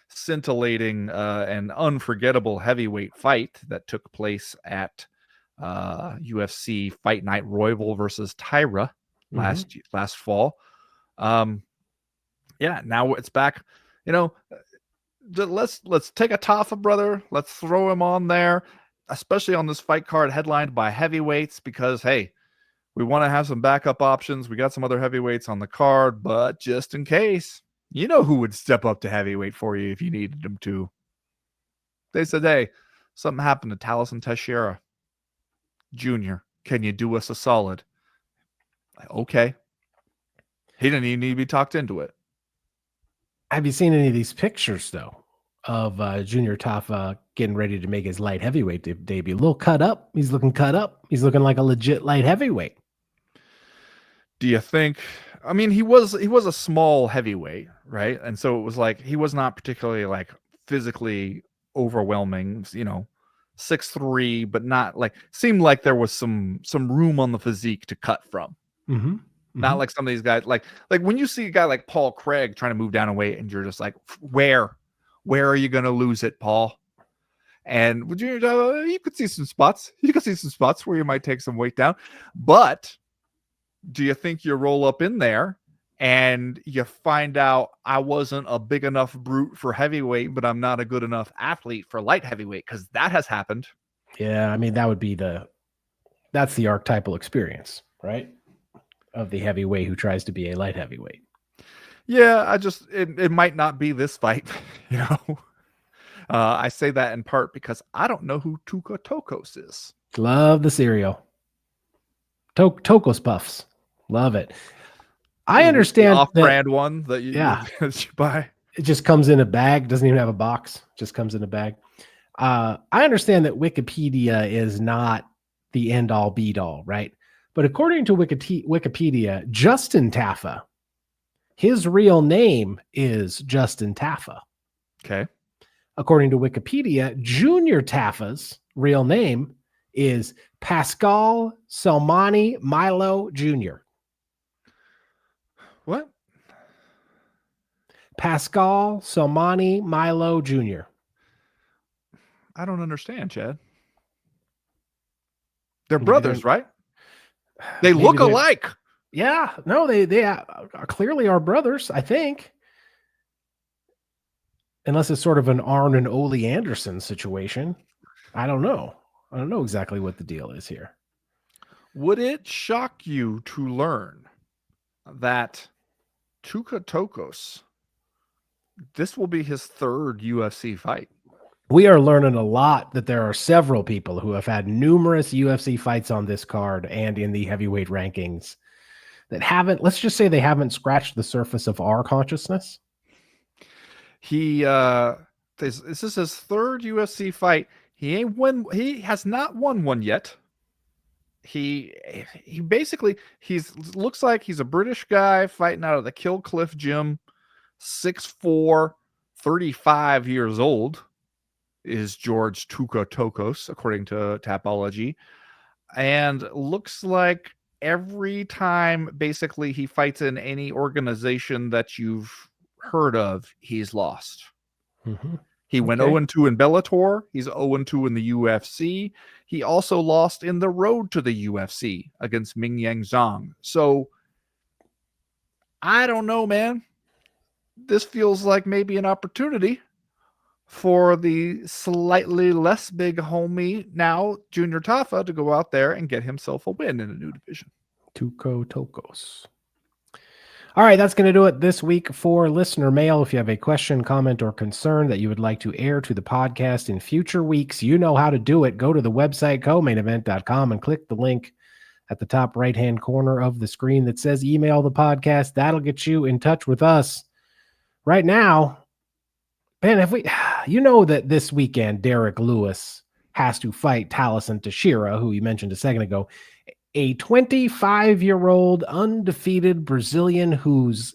scintillating and unforgettable heavyweight fight that took place at UFC Fight Night Royval versus Tyra last fall. Yeah, now it's back. You know, let's take a Tafa brother. Let's throw him on there, especially on this fight card headlined by heavyweights, because hey, we want to have some backup options. We got some other heavyweights on the card, but just in case, you know who would step up to heavyweight for you if you needed them to. They said, hey, something happened to Talison Teixeira Jr. Can you do us a solid? Okay. He didn't even need to be talked into it. Have you seen any of these pictures, though, of Junior Tafa getting ready to make his light heavyweight debut? A little cut up. He's looking cut up. He's looking like a legit light heavyweight. Do you think? I mean, he was a small heavyweight, right? And so it was like he was not particularly like physically overwhelming, you know, 6'3", but not like seemed like there was some room on the physique to cut from. Not like some of these guys, like when you see a guy like Paul Craig trying to move down a weight, and you're just like, where are you going to lose it, Paul? And would you could see some spots. You could see some spots where you might take some weight down, but do you think you roll up in there and you find out I wasn't a big enough brute for heavyweight, but I'm not a good enough athlete for light heavyweight? Because that has happened. Yeah, I mean, that would be that's the archetypal experience, right? Of the heavyweight who tries to be a light heavyweight. Yeah, it might not be this fight, you know. I say that in part because I don't know who Tuka Tokos is. Love the cereal. Tokos Puffs. Love it. I understand the off-brand one that you buy. It just comes in a bag. Doesn't even have a box. Just comes in a bag. I understand that Wikipedia is not the end-all, be-all, right? But according to Wikipedia, Justin Tafa, his real name is Justin Tafa. Okay. According to Wikipedia, Junior Tafa's real name is Pascal Salmani Milo Jr. What? Pascal Salmani Milo Jr. I don't understand, Chad. They're brothers, right? They look alike. Yeah. No, they are clearly are brothers, I think. Unless it's sort of an Arn and Ole Anderson situation. I don't know. I don't know exactly what the deal is here. Would it shock you to learn that Tuka Tokos, this will be his third UFC fight? We are learning a lot that there are several people who have had numerous UFC fights on this card and in the heavyweight rankings that haven't, let's just say they haven't scratched the surface of our consciousness. This is his third UFC fight. He has not won one yet. He basically looks like he's a British guy fighting out of the Kill Cliff gym, 6'4", 35 years old is George Tuka Tokos, according to Tapology. And looks like every time basically he fights in any organization that you've heard of, he's lost. He went 0-2 in Bellator. He's 0-2 in the UFC. He also lost in the road to the UFC against Ming Yang Zhang. So I don't know, man. This feels like maybe an opportunity for the slightly less big homie now, Junior Tafa, to go out there and get himself a win in a new division. Tuka Tokos. All right, that's going to do it this week for listener mail. If you have a question, comment, or concern that you would like to air to the podcast in future weeks, you know how to do it. Go to the website, comainevent.com, and click the link at the top right-hand corner of the screen that says email the podcast. That'll get you in touch with us. Right now, man, you know that this weekend, Derrick Lewis has to fight Taliesin Teixeira, who you mentioned a second ago, a 25-year-old undefeated Brazilian whose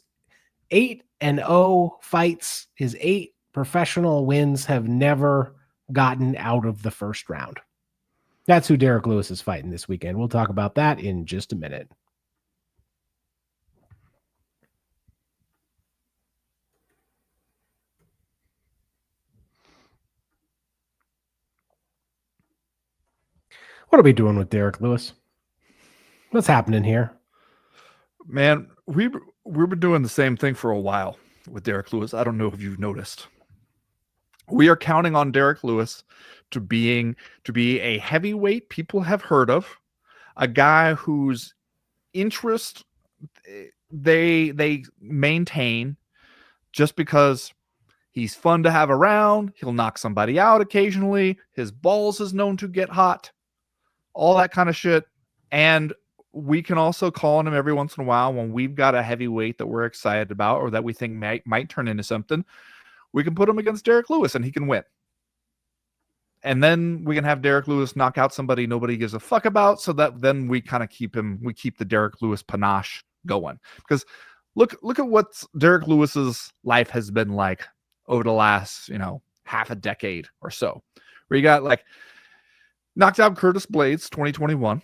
8-0 fights, his 8 professional wins have never gotten out of the first round. That's who Derrick Lewis is fighting this weekend. We'll talk about that in just a minute. What are we doing with Derrick Lewis? What's happening here? Man, we've been doing the same thing for a while with Derrick Lewis. I don't know if you've noticed. We are counting on Derrick Lewis to be a heavyweight people have heard of, a guy whose interest they maintain just because he's fun to have around. He'll knock somebody out occasionally. His balls is known to get hot, all that kind of shit. And we can also call on him every once in a while when we've got a heavyweight that we're excited about or that we think might turn into something. We can put him against Derrick Lewis and he can win. And then we can have Derrick Lewis knock out somebody nobody gives a fuck about, so that then we kind of keep the Derrick Lewis panache going. Because look at what Derrick Lewis's life has been like over the last, half a decade or so. Where you got like knocked out Curtis Blades 2021,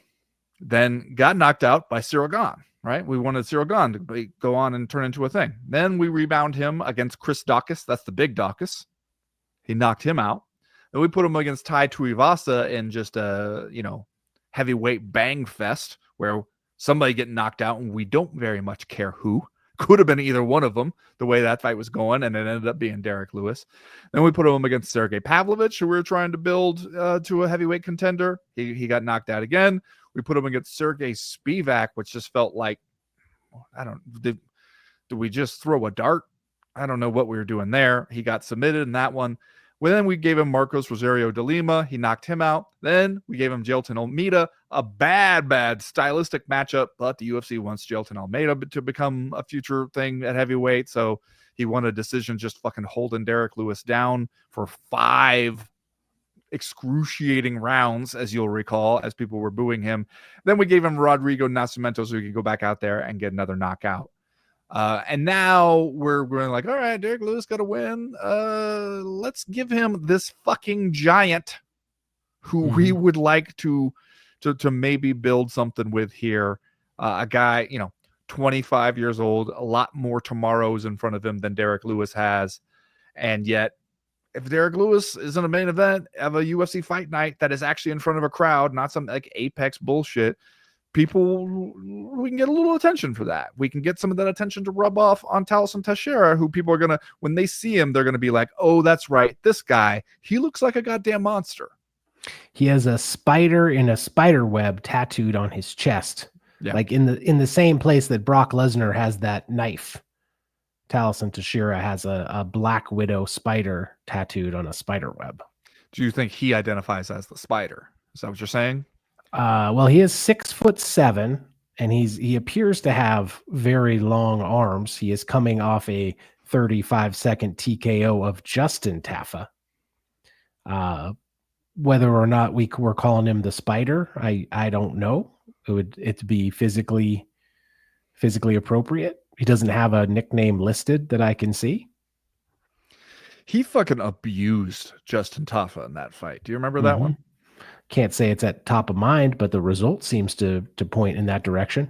then got knocked out by Cyril Gane. Right? We wanted Cyril Gane to go on and turn into a thing. Then we rebound him against Chris Daukaus. That's the big Daukaus. He knocked him out. Then we put him against Tai Tuivasa in just a, heavyweight bang fest where somebody getting knocked out and we don't very much care who. Could have been either one of them, the way that fight was going, and it ended up being Derrick Lewis. Then we put him against Sergey Pavlovich, who we were trying to build to a heavyweight contender. He got knocked out again. We put him against Sergey Spivak, which just felt like, did we just throw a dart? I don't know what we were doing there. He got submitted in that one. Well, then we gave him Marcos Rosario de Lima. He knocked him out. Then we gave him Jailton Almeida, a bad stylistic matchup, but the UFC wants Jailton Almeida to become a future thing at heavyweight. So he won a decision just fucking holding Derrick Lewis down for 5 excruciating rounds, as you'll recall, as people were booing him. Then we gave him Rodrigo Nascimento so he could go back out there and get another knockout. And now we're going like, all right, Derrick Lewis got to win. Let's give him this fucking giant who we would like to maybe build something with here. A guy, 25 years old, a lot more tomorrows in front of him than Derrick Lewis has. And yet, if Derrick Lewis is in a main event of a UFC Fight Night that is actually in front of a crowd, not some like Apex bullshit, we can get a little attention for that. We can get some of that attention to rub off on Taliesin Teixeira, who people are going to, when they see him, they're going to be like, oh, that's right. This guy, he looks like a goddamn monster. He has a spider in a spider web tattooed on his chest. Yeah. Like in the same place that Brock Lesnar has that knife. Taliesin Teixeira has a Black Widow spider tattooed on a spider web. Do you think he identifies as the spider? Is that what you're saying? Well, he is 6'7", and he appears to have very long arms. He is coming off a 35-second TKO of Justin Tafa. Whether or not we're calling him the spider, I don't know. It'd be physically appropriate. He doesn't have a nickname listed that I can see. He fucking abused Justin Tafa in that fight. Do you remember that one? Can't say it's at top of mind, but the result seems to point in that direction.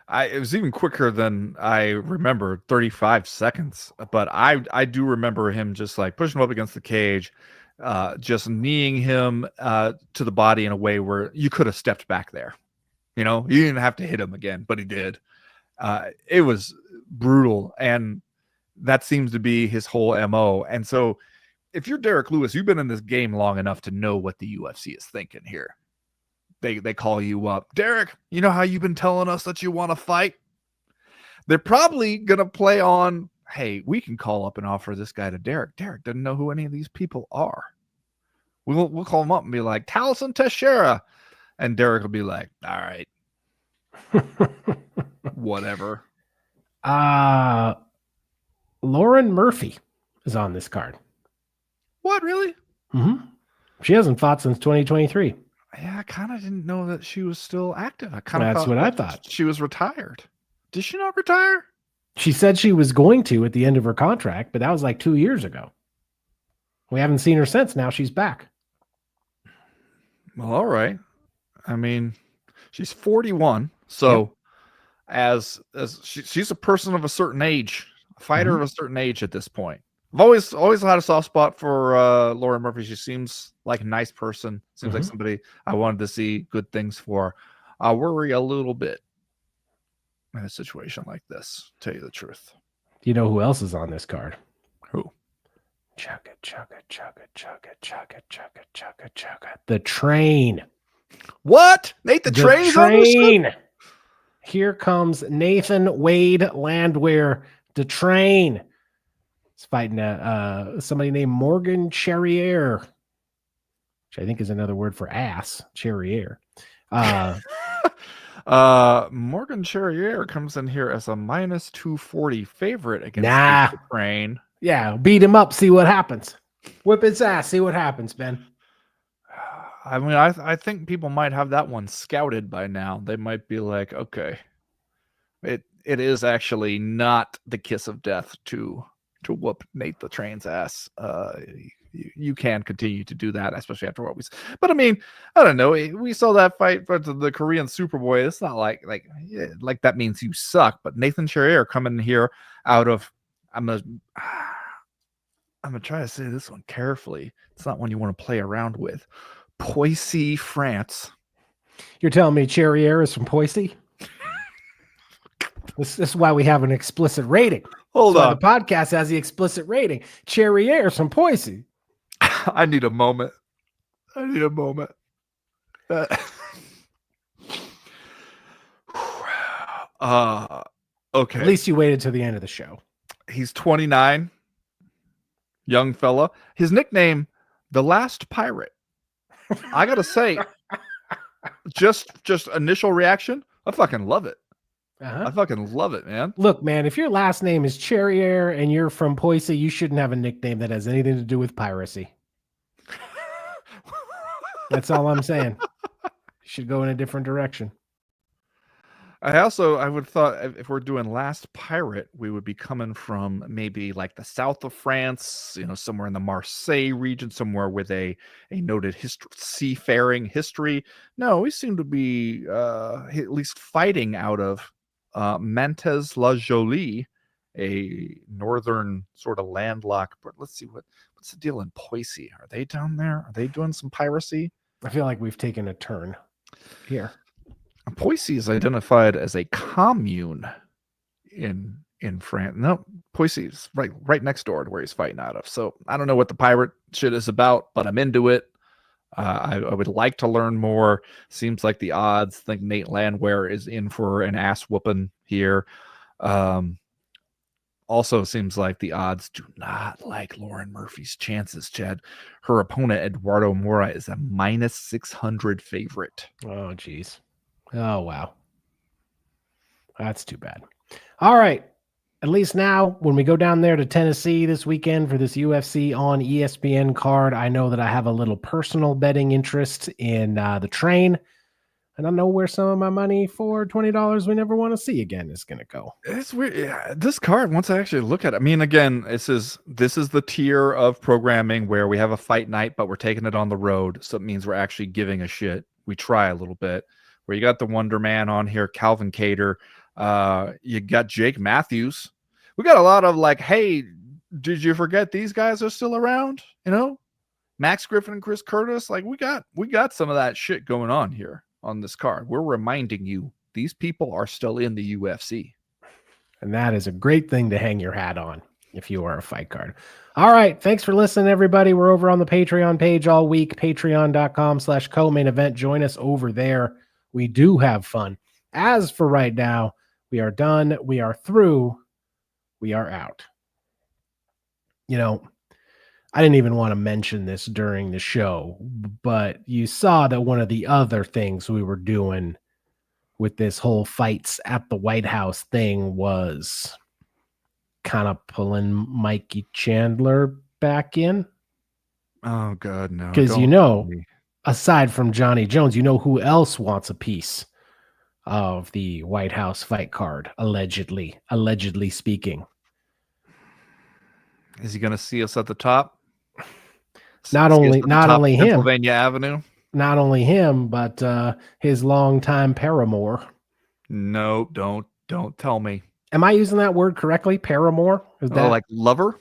It was even quicker than I remember, 35 seconds. But I do remember him just like pushing him up against the cage, just kneeing him to the body in a way where you could have stepped back there. You didn't have to hit him again, but he did. It was brutal, and that seems to be his whole MO. And so if you're Derrick Lewis, you've been in this game long enough to know what the UFC is thinking here. They call you up. Derrick, you know how you've been telling us that you want to fight? They're probably going to play on, hey, we can call up and offer this guy to Derrick. Derrick doesn't know who any of these people are. We'll call him up and be like, Taliesin Teixeira. And Derrick will be like, all right. Whatever. Lauren Murphy is on this card. What, really? Mm-hmm. She hasn't fought since 2023. Yeah, I kind of didn't know that she was still active. I kind of That's what I thought. She was retired. Did she not retire? She said she was going to at the end of her contract, but that was like 2 years ago. We haven't seen her since. Now she's back. Well, all right. I mean, she's 41, so as she's a person of a certain age, a fighter of a certain age at this point. I've always had a soft spot for Lauren Murphy. She seems like a nice person. Seems like somebody I wanted to see good things for. I worry a little bit in a situation like this, to tell you the truth. You know who else is on this card? Who? Chugga, chugga, chugga, chugga, chugga, chugga, chugga, chugga. The Train. What? Nathan Train's on this shit? Here comes Nathan Wade Landwehr, the Train. He's fighting somebody named Morgan Charrier, which I think is another word for ass. Charrier. Morgan Charrier comes in here as a minus 240 favorite against the Train. Yeah, beat him up, see what happens. Whip his ass, see what happens, Ben. I mean, I think people might have that one scouted by now. They might be like, okay, it is actually not the kiss of death to whoop Nate the Train's ass. You can continue to do that, especially after what we. But I mean, I don't know. We saw that fight for the Korean Superboy. It's not like that means you suck. But Nathan Charrier coming here out of I'm gonna try to say this one carefully. It's not one you want to play around with. Poissy, France. You're telling me Charrier is from Poissy? This is why we have an explicit rating. Hold on. The podcast has the explicit rating. Charrier is from Poissy. I need a moment. Okay. At least you waited to the end of the show. He's 29. Young fella. His nickname, The Last Pirate. I gotta say, just initial reaction, I fucking love it. I fucking love it, man. Look, man, if your last name is Charrier and you're from Poissy, you shouldn't have a nickname that has anything to do with piracy. That's all I'm saying. You should go in a different direction. I would thought if we're doing Last Pirate, we would be coming from maybe like the south of France, somewhere in the Marseille region, somewhere with a noted seafaring history. No, we seem to be at least fighting out of Mantes-la-Jolie, a northern sort of landlocked. But let's see what's the deal in Poissy. Are they down there? Are they doing some piracy? I feel like we've taken a turn here. Poissy is identified as a commune in France. No, Poissy is right next door to where he's fighting out of. So I don't know what the pirate shit is about, but I'm into it. I would like to learn more. Seems like the odds. I think Nate Landwehr is in for an ass whooping here. Also seems like the odds do not like Lauren Murphy's chances, Chad. Her opponent, Eduardo Mora, is a minus 600 favorite. Oh, geez. Oh, wow. That's too bad. All right. At least now, when we go down there to Tennessee this weekend for this UFC on ESPN card, I know that I have a little personal betting interest in the Train. And I know where some of my money for $20 we never want to see again is going to go. It's weird. Yeah, this card, once I actually look at it, I mean, again, this is the tier of programming where we have a fight night, but we're taking it on the road. So it means we're actually giving a shit. We try a little bit. Where you got the Wonder Man on here, Calvin Kattar. You got Jake Matthews. We got a lot of like, hey, did you forget these guys are still around? Max Griffin and Chris Curtis. Like we got some of that shit going on here on this card. We're reminding you these people are still in the UFC. And that is a great thing to hang your hat on if you are a fight card. All right. Thanks for listening, everybody. We're over on the Patreon page all week, patreon.com/co-main event. Join us over there. We do have fun. As for right now, We are done. We are through. We are out. You know, I didn't even want to mention this during the show, but you saw that one of the other things we were doing with this whole fights at the White House thing was kind of pulling Mikey Chandler back in. Oh God, no! Because Don't tell me. aside from Johnny Jones, who else wants a piece of the White House fight card? Allegedly speaking. Is he going to see us at the top? Not only him, Pennsylvania Avenue. Not only him, but his longtime paramour. No, don't tell me. Am I using that word correctly? Paramour? Is that like lover?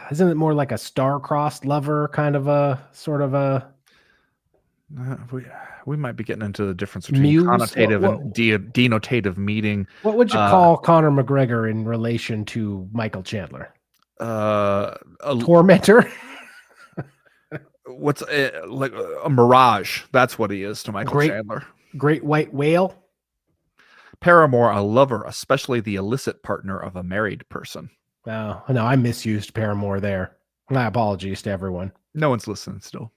Isn't it more like a star-crossed lover, kind of a sort of a? We might be getting into the difference between muse? connotative and denotative meaning. What would you call Conor McGregor in relation to Michael Chandler? A tormentor. What's like a mirage? That's what he is to Michael Chandler. Great white whale. Paramour, a lover, especially the illicit partner of a married person. Oh, no, I misused paramour there. My apologies to everyone. No one's listening still.